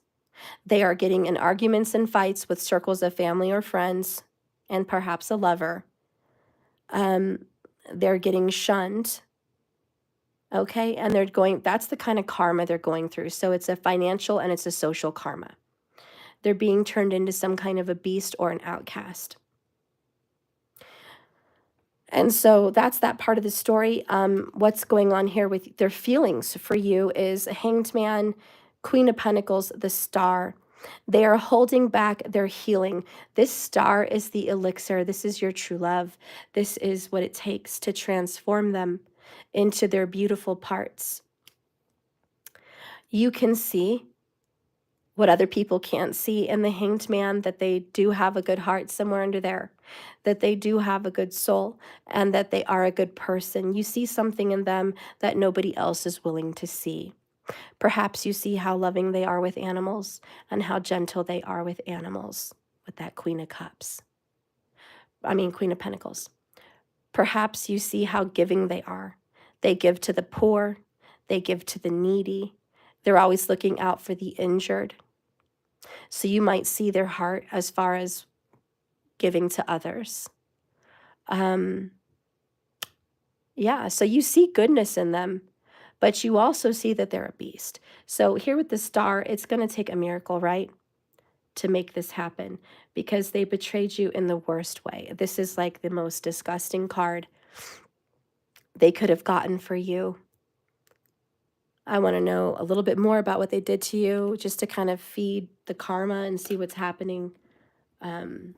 Speaker 1: They are getting in arguments and fights with circles of family or friends and perhaps a lover. They're getting shunned. Okay, and that's the kind of karma they're going through. So it's a financial and it's a social karma. They're being turned into some kind of a beast or an outcast. And so that's that part of the story. What's going on here with their feelings for you is a Hanged Man, Queen of Pentacles, the Star. They are holding back their healing. This star is the elixir. This is your true love. This is what it takes to transform them into their beautiful parts. You can see what other people can't see in the Hanged Man, that they do have a good heart somewhere under there, that they do have a good soul, and that they are a good person. You see something in them that nobody else is willing to see. Perhaps you see how loving they are with animals and how gentle they are with animals, with that Queen of Cups. Queen of Pentacles. Perhaps you see how giving they are. They give to the poor. They give to the needy. They're always looking out for the injured. So you might see their heart as far as giving to others. Yeah, so you see goodness in them, but you also see that they're a beast. So here with the Star, it's going to take a miracle, right, to make this happen, because they betrayed you in the worst way. This is like the most disgusting card they could have gotten for you. I want to know a little bit more about what they did to you, just to kind of feed the karma and see what's happening. Okay,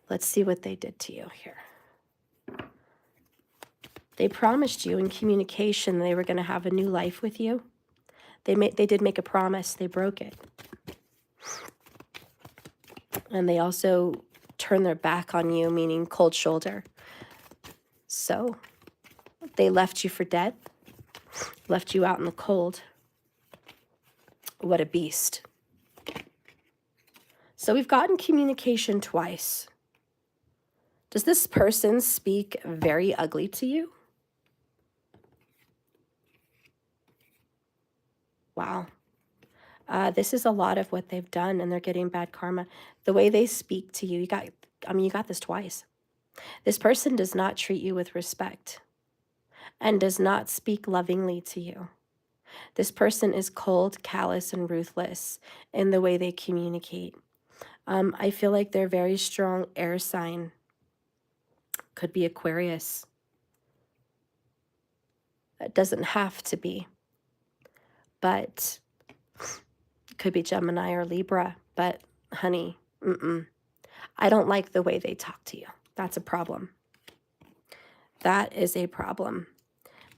Speaker 1: let's see what they did to you here. They promised you in communication they were going to have a new life with you. They did make a promise. They broke it. And they also turned their back on you, meaning cold shoulder. So they left you for dead, left you out in the cold. What a beast. So we've gotten communication twice. Does this person speak very ugly to you? Wow. This is a lot of what they've done, and they're getting bad karma. The way they speak to you, you got this twice. This person does not treat you with respect and does not speak lovingly to you. This person is cold, callous, and ruthless in the way they communicate. I feel like they're very strong air sign. Could be Aquarius. It doesn't have to be. But it could be Gemini or Libra. But honey, I don't like the way they talk to you. That's a problem. That is a problem.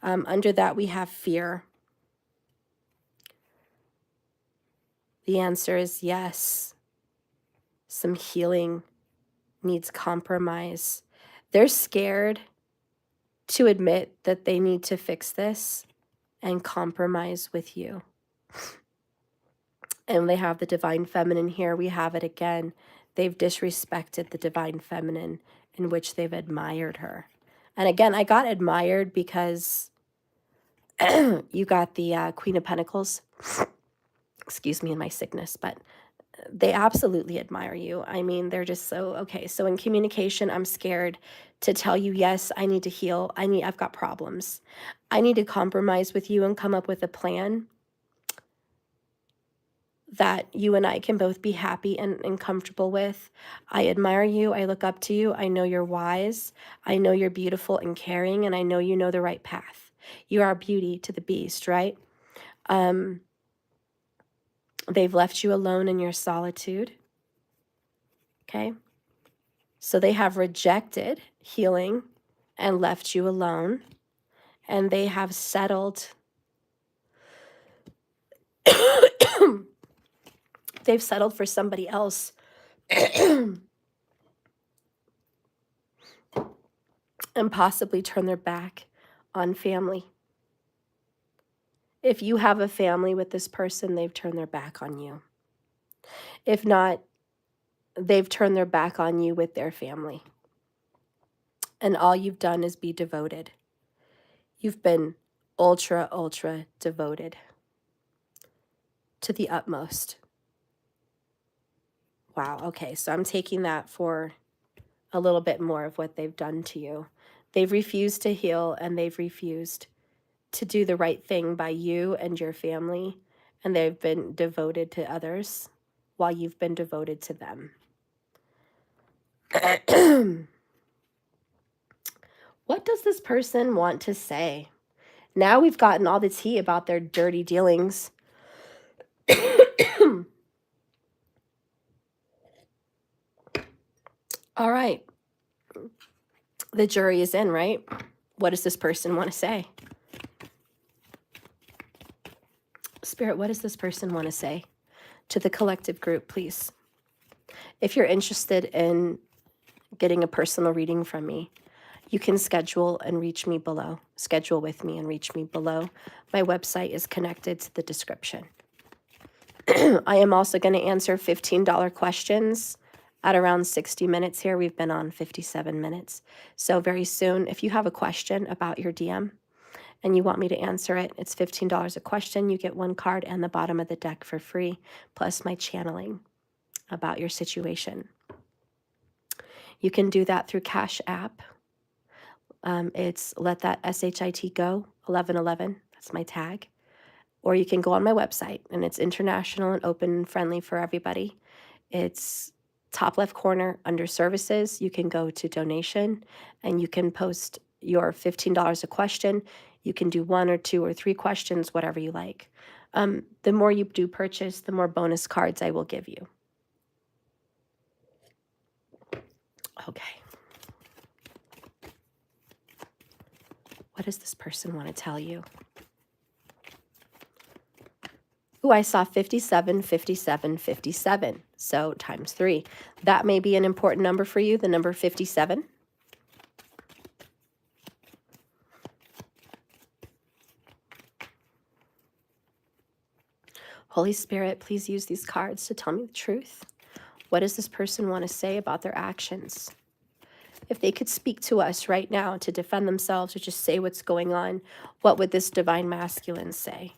Speaker 1: Under that, we have fear. The answer is yes. Some healing needs compromise. They're scared to admit that they need to fix this and compromise with you. And they have the divine feminine here. We have it again. They've disrespected the divine feminine in which they've admired her. And again, I got admired because you got the Queen of Pentacles. Excuse me in my sickness, but they absolutely admire you. I mean, they're just so, okay. So in communication, I'm scared to tell you, yes, I need to heal. I've got problems. I need to compromise with you and come up with a plan that you and I can both be happy and comfortable with. I admire you. I look up to you. I know you're wise. I know you're beautiful and caring, and I know you know the right path. You are beauty to the beast, right? They've left you alone in your solitude. Okay? So they have rejected healing and left you alone. And they have settled. They've settled for somebody else. And possibly turn their back on family. If you have a family with this person, they've turned their back on you. If not, they've turned their back on you with their family. And all you've done is be devoted. You've been ultra, ultra devoted to the utmost. Wow, okay, so I'm taking that for a little bit more of what they've done to you. They've refused to heal, and they've refused to do the right thing by you and your family, and they've been devoted to others while you've been devoted to them. What does this person want to say? Now we've gotten all the tea about their dirty dealings. All right. The jury is in, right? What does this person want to say? Spirit, what does this person want to say to the collective group, please? If you're interested in getting a personal reading from me, you can schedule and reach me below. Schedule with me and reach me below. My website is connected to the description. I am also going to answer $15 questions at around 60 minutes here. We've been on 57 minutes. So very soon, if you have a question about your DM and you want me to answer it, it's $15 a question. You get one card and the bottom of the deck for free, plus my channeling about your situation. You can do that through Cash App. It's Let That SHIT Go 1111. That's my tag. Or you can go on my website, and it's international and open and friendly for everybody. It's top left corner under services. You can go to donation, and you can post your $15 a question. You can do 1 or 2 or 3 questions, whatever you like. The more you do purchase, the more bonus cards I will give you. Okay. What does this person want to tell you? Ooh, I saw 57, 57, 57. So times 3. That may be an important number for you, the number 57. Holy Spirit, please use these cards to tell me the truth. What does this person want to say about their actions? If they could speak to us right now to defend themselves or just say what's going on, what would this divine masculine say?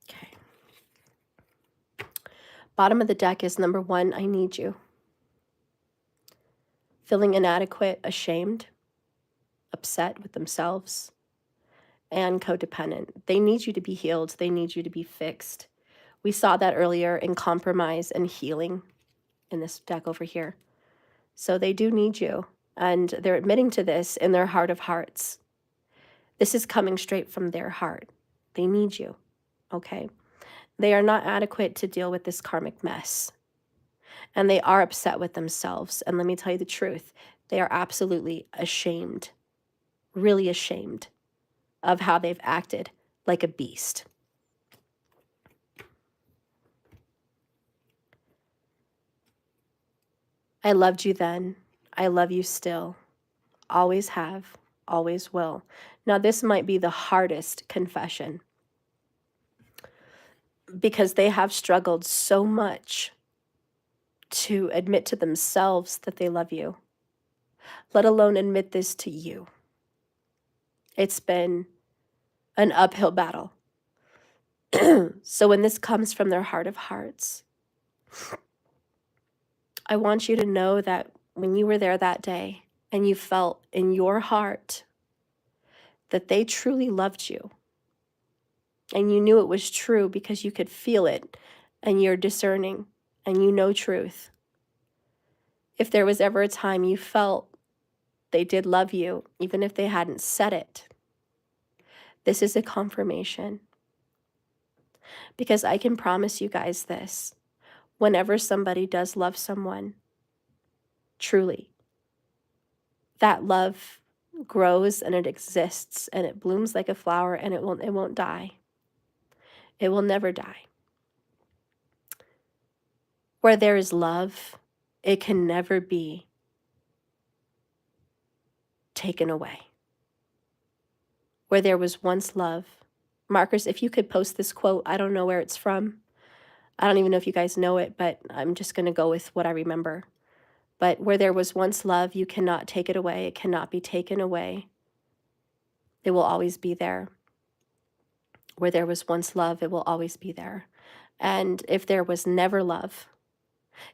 Speaker 1: Okay. Bottom of the deck is number 1, I need you. Feeling inadequate, ashamed, upset with themselves, and codependent. They need you to be healed. They need you to be fixed. We saw that earlier in compromise and healing in this deck over here. So they do need you, and they're admitting to this in their heart of hearts. This is coming straight from their heart. They need you, okay? They are not adequate to deal with this karmic mess, and they are upset with themselves. And let me tell you the truth, they are absolutely ashamed, really ashamed of how they've acted like a beast. I loved you then. I love you still. Always have, always will. Now, this might be the hardest confession because they have struggled so much to admit to themselves that they love you, let alone admit this to you. It's been an uphill battle. So when this comes from their heart of hearts, I want you to know that when you were there that day and you felt in your heart that they truly loved you, and you knew it was true because you could feel it and you're discerning and you know truth. If there was ever a time you felt they did love you, even if they hadn't said it, this is a confirmation. Because I can promise you guys this, whenever somebody does love someone, truly, that love grows and it exists and it blooms like a flower and it won't die. It will never die. Where there is love, it can never be taken away. Where there was once love. Markers, if you could post this quote, I don't know where it's from. I don't even know if you guys know it, but I'm just going to go with what I remember. But where there was once love, you cannot take it away. It cannot be taken away. It will always be there. Where there was once love, it will always be there. And if there was never love,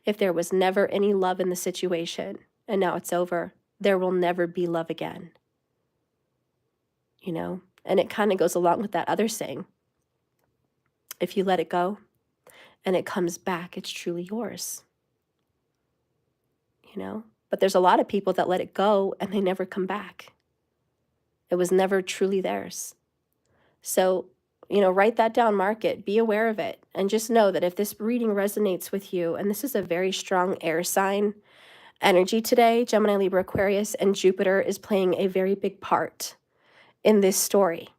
Speaker 1: if there was never any love in the situation, and now it's over, there will never be love again. You know? And it kind of goes along with that other saying. If you let it go and it comes back, it's truly yours. You know? But there's a lot of people that let it go and they never come back. It was never truly theirs. So, you know, write that down, mark it, be aware of it, and just know that if this reading resonates with you, and this is a very strong air sign energy today, Gemini, Libra, Aquarius, and Jupiter is playing a very big part in this story.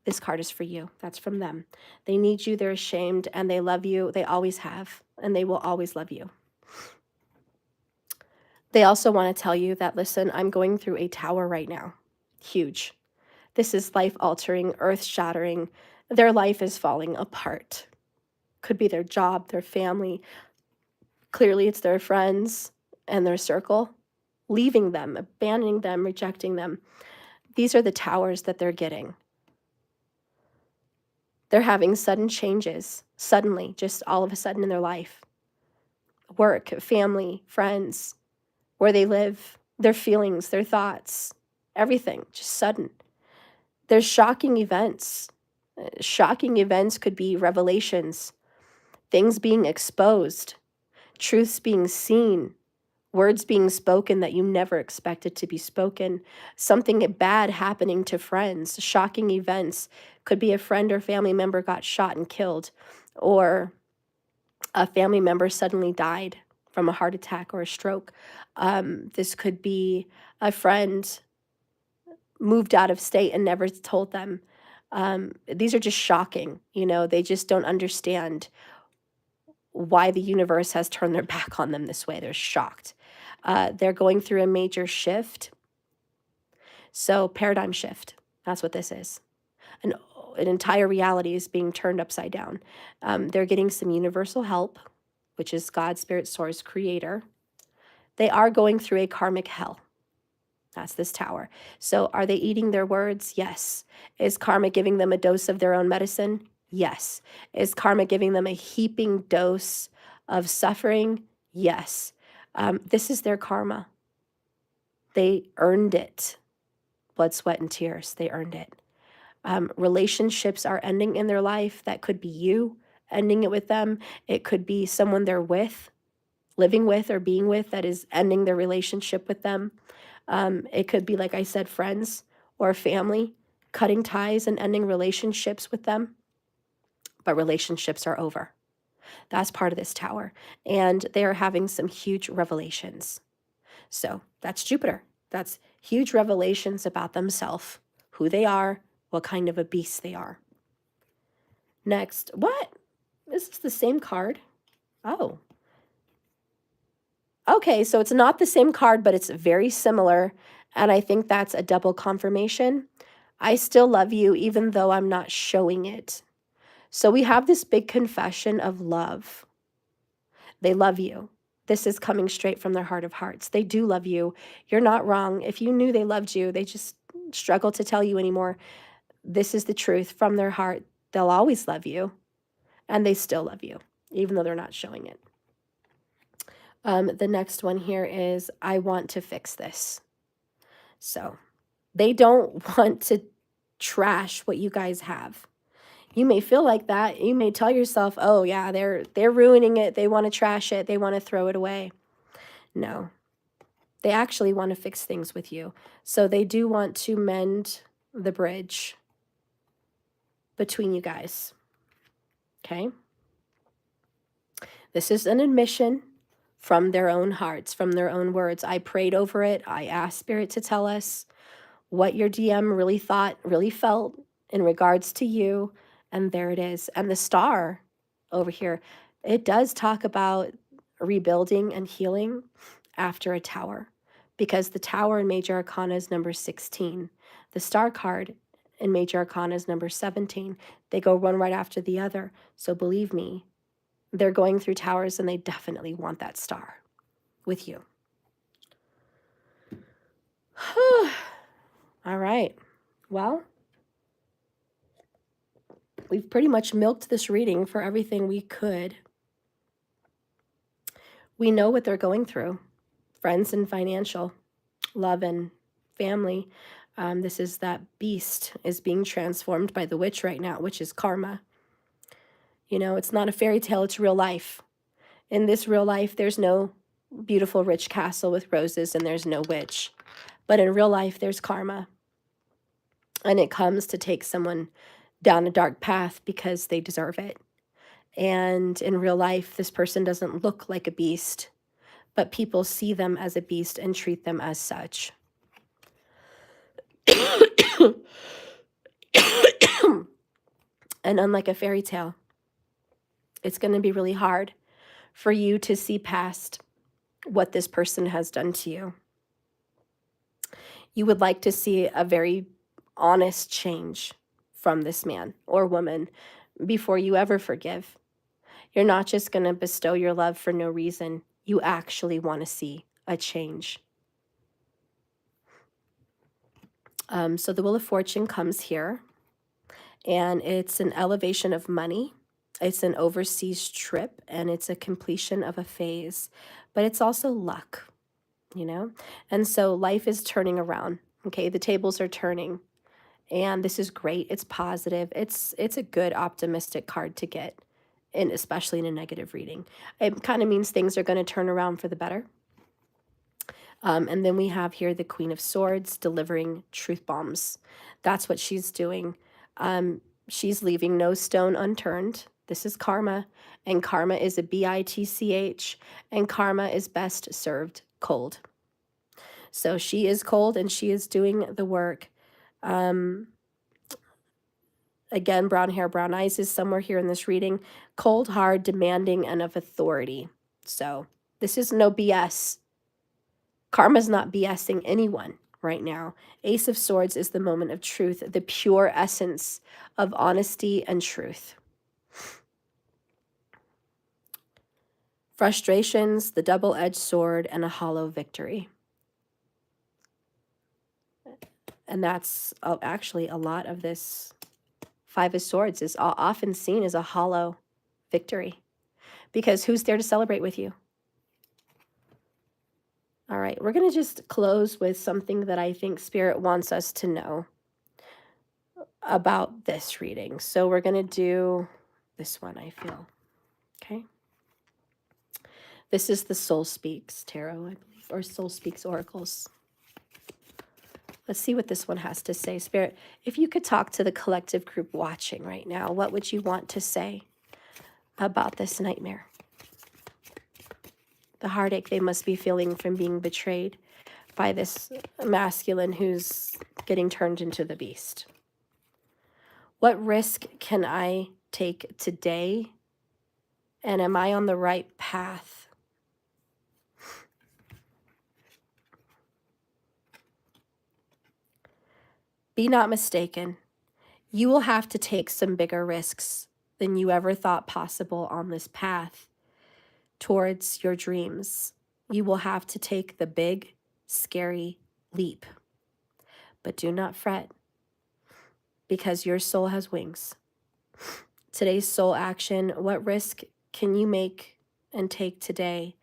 Speaker 1: This card is for you. That's from them. They need you, they're ashamed, and they love you. They always have, and they will always love you. They also want to tell you that, listen, I'm going through a tower right now. Huge. This is life-altering, earth-shattering. Their life is falling apart. Could be their job, their family. Clearly, it's their friends and their circle. Leaving them, abandoning them, rejecting them. These are the towers that they're getting. They're having sudden changes, suddenly, just all of a sudden in their life. Work, family, friends, where they live, their feelings, their thoughts, everything, just sudden. There's shocking events. Shocking events could be revelations, things being exposed, truths being seen, words being spoken that you never expected to be spoken, something bad happening to friends, shocking events. Could be a friend or family member got shot and killed, or a family member suddenly died from a heart attack or a stroke. This could be a friend moved out of state and never told them. These are just shocking. You know, they just don't understand why the universe has turned their back on them this way. They're shocked. They're going through a major shift. So paradigm shift, that's what this is. An entire reality is being turned upside down. They're getting some universal help, which is God, Spirit, Source, Creator. They are going through a karmic hell. That's this tower. So are they eating their words? Yes. Is karma giving them a dose of their own medicine? Yes. Is karma giving them a heaping dose of suffering? Yes. This is their karma. They earned it. Blood, sweat, and tears. They earned it. Relationships are ending in their life. That could be you ending it with them. It could be someone they're with, living with, or being with that is ending their relationship with them. It could be, like I said, friends or family, cutting ties and ending relationships with them. But relationships are over. That's part of this tower. And they are having some huge revelations. So that's Jupiter. That's huge revelations about themselves, who they are, what kind of a beast they are. Next, what? Is this the same card? Oh. Okay, so it's not the same card, but it's very similar. And I think that's a double confirmation. I still love you, even though I'm not showing it. So we have this big confession of love. They love you. This is coming straight from their heart of hearts. They do love you. You're not wrong. If you knew they loved you, they just struggle to tell you anymore. This is the truth from their heart. They'll always love you, and they still love you. even though they're not showing it. The next one here is, I want to fix this. So they don't want to trash what you guys have. You may feel like that. You may tell yourself, oh yeah, they're ruining it. They want to trash it. They want to throw it away. No, they actually want to fix things with you. So they do want to mend the bridge between you guys. Okay? This is an admission from their own hearts, from their own words. I prayed over it. I asked Spirit to tell us what your DM really thought, really felt in regards to you. And there it is. And the star over here, it does talk about rebuilding and healing after a tower, because the tower in Major Arcana is number 16. The star card in Major Arcana is number 17. They go one right after the other. So believe me, they're going through towers and they definitely want that star with you. All right. Well, we've pretty much milked this reading for everything we could. We know what they're going through. Friends and financial, love and family. This is that beast is being transformed by the witch right now, which is karma. You know, it's not a fairy tale, it's real life. In this real life, there's no beautiful rich castle with roses and there's no witch. But in real life, there's karma. And it comes to take someone down a dark path because they deserve it. And in real life, this person doesn't look like a beast, but people see them as a beast and treat them as such. And unlike a fairy tale, it's going to be really hard for you to see past what this person has done to you. You would like to see a very honest change from this man or woman before you ever forgive. You're not just going to bestow your love for no reason. You actually want to see a change. So the Wheel of Fortune comes here, and it's an elevation of money. It's an overseas trip, and it's a completion of a phase. But it's also luck, you know? And so life is turning around, okay? The tables are turning, and this is great. It's positive. It's a good, optimistic card to get, and especially in a negative reading. It kind of means things are going to turn around for the better. And then we have here the Queen of Swords delivering truth bombs. That's what she's doing. She's leaving no stone unturned. This is karma, and karma is a bitch, and karma is best served cold. So she is cold and she is doing the work. Again, brown hair, brown eyes is somewhere here in this reading. Cold, hard, demanding, and of authority. So this is no BS. Karma's not BSing anyone right now. Ace of Swords is the moment of truth, the pure essence of honesty and truth. Frustrations, the double-edged sword, and a hollow victory. And that's actually a lot of this Five of Swords is often seen as a hollow victory, because who's there to celebrate with you? All right, we're going to just close with something that I think Spirit wants us to know about this reading. So we're going to do this one, I feel. Okay. This is the Soul Speaks Tarot, I believe, or Soul Speaks Oracles. Let's see what this one has to say. Spirit, if you could talk to the collective group watching right now, what would you want to say about this nightmare? The heartache they must be feeling from being betrayed by this masculine who's getting turned into the beast. What risk can I take today? And am I on the right path? Be not mistaken. You will have to take some bigger risks than you ever thought possible on this path towards your dreams. You will have to take the big, scary leap. But do not fret, because your soul has wings. Today's soul action, what risk can you make and take today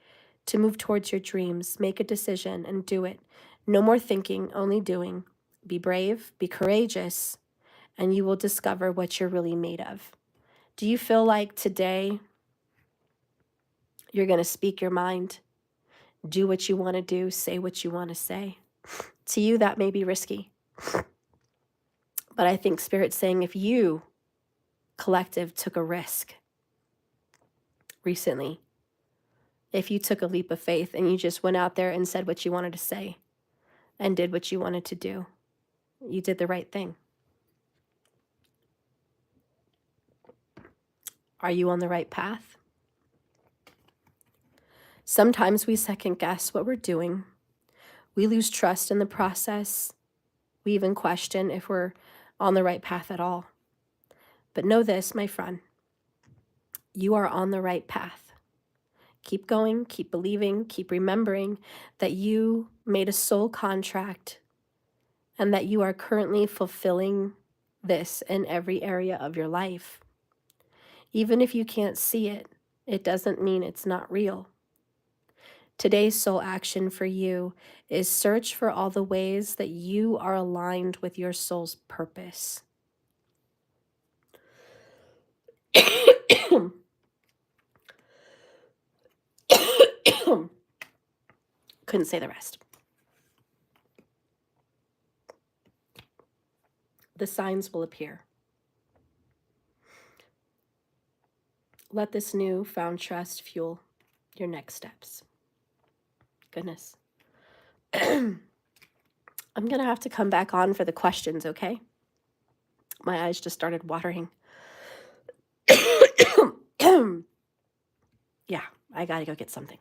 Speaker 1: to move towards your dreams? Make a decision and do it. No more thinking, only doing. Be brave, be courageous, and you will discover what you're really made of. Do you feel like today you're going to speak your mind, do what you want to do, say what you want to say? To you, that may be risky. But I think Spirit's saying if you, collective, took a risk recently, if you took a leap of faith and you just went out there and said what you wanted to say and did what you wanted to do, you did the right thing. Are you on the right path? Sometimes we second guess what we're doing. We lose trust in the process. We even question if we're on the right path at all. But know this, my friend, you are on the right path. Keep going, keep believing, keep remembering that you made a soul contract and that you are currently fulfilling this in every area of your life. Even if you can't see it, it doesn't mean it's not real. Today's soul action for you is search for all the ways that you are aligned with your soul's purpose. Couldn't say the rest. The signs will appear. Let this new found trust fuel your next steps. Goodness. I'm going to have to come back on for the questions, okay? My eyes just started watering. Yeah, I got to go get something.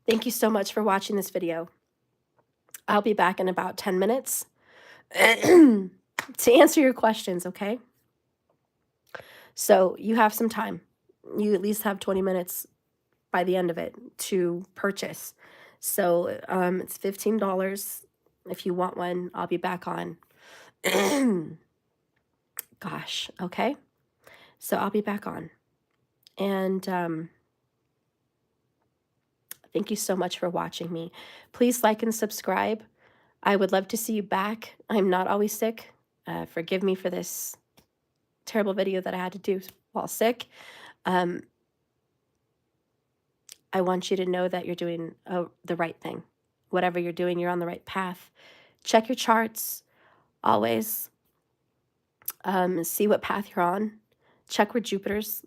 Speaker 1: Thank you so much for watching this video. I'll be back in about 10 minutes to answer your questions, okay? So you have some time. You at least have 20 minutes by the end of it to purchase. So it's $15. If you want one, I'll be back on. Gosh, okay? So I'll be back on. And thank you so much for watching me. Please like and subscribe. I would love to see you back. I'm not always sick. Forgive me for this terrible video that I had to do while sick. I want you to know that you're doing the right thing. Whatever you're doing, you're on the right path. Check your charts always. See what path you're on. Check where Jupiter's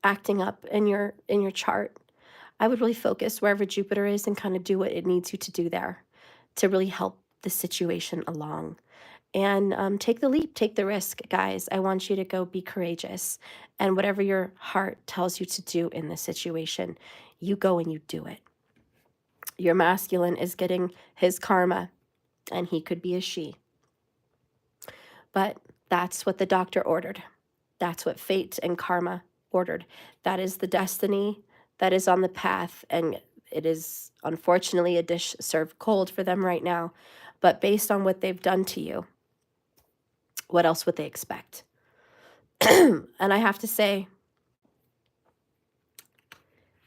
Speaker 1: acting up in your chart. I would really focus wherever Jupiter is and kind of do what it needs you to do there to really help the situation along. And take the leap, take the risk, guys. I want you to go be courageous. And whatever your heart tells you to do in this situation, you go and you do it. Your masculine is getting his karma, and he could be a she. But that's what the doctor ordered. That's what fate and karma ordered. That is the destiny that is on the path, and it is unfortunately a dish served cold for them right now. But based on what they've done to you, what else would they expect? And I have to say,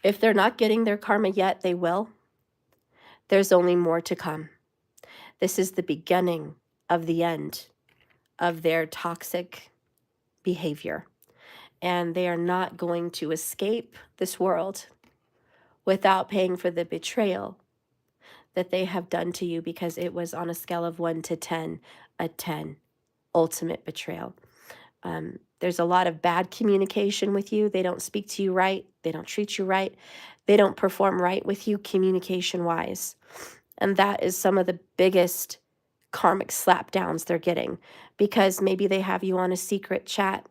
Speaker 1: if they're not getting their karma yet, they will. There's only more to come. This is the beginning of the end of their toxic behavior. And they are not going to escape this world without paying for the betrayal that they have done to you, because it was on a scale of 1 to 10, a 10, ultimate betrayal. There's a lot of bad communication with you. They don't speak to you right. They don't treat you right. They don't perform right with you communication-wise. And that is some of the biggest karmic slapdowns they're getting, because maybe they have you on a secret chat.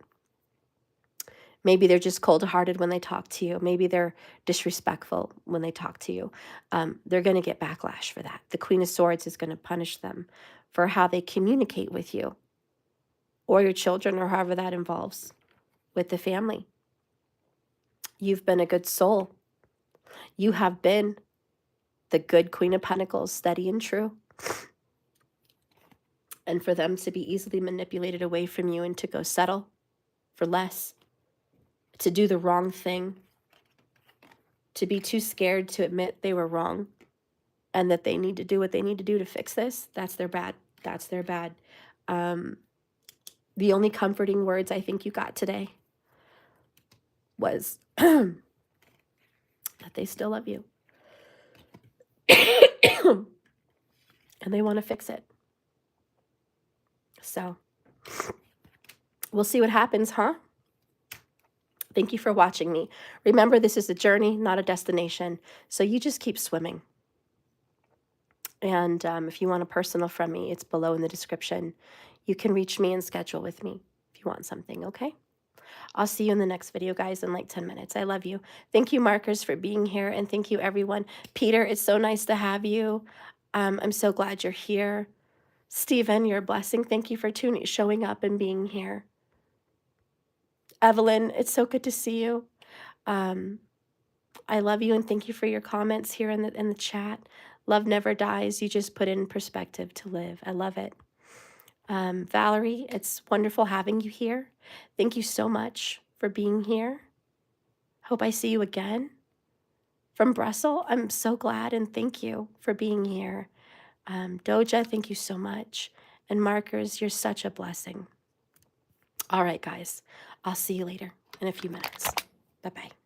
Speaker 1: Maybe they're just cold-hearted when they talk to you. Maybe they're disrespectful when they talk to you. They're going to get backlash for that. The Queen of Swords is going to punish them for how they communicate with you or your children, or however that involves with the family. You've been a good soul. You have been the good Queen of Pentacles, steady and true. And for them to be easily manipulated away from you and to go settle for less to do the wrong thing, to be too scared to admit they were wrong and that they need to do what they need to do to fix this. That's their bad. That's their bad. The only comforting words I think you got today was that they still love you. And they want to fix it. So we'll see what happens, huh? Thank you for watching me. Remember, this is a journey, not a destination. So you just keep swimming. And if you want a personal from me, it's below in the description. You can reach me and schedule with me if you want something, okay? I'll see you in the next video, guys, in like 10 minutes. I love you. Thank you, Markers, for being here. And thank you, everyone. Peter, it's so nice to have you. I'm so glad you're here. Stephen, you're a blessing. Thank you for showing up and being here. Evelyn, it's so good to see you. I love you and thank you for your comments here in the chat. Love never dies. You just put in perspective to live. I love it. Valerie, it's wonderful having you here. Thank you so much for being here. Hope I see you again. From Brussels, I'm so glad and thank you for being here. Doja, thank you so much. And Markers, you're such a blessing. All right, guys, I'll see you later in a few minutes. Bye-bye.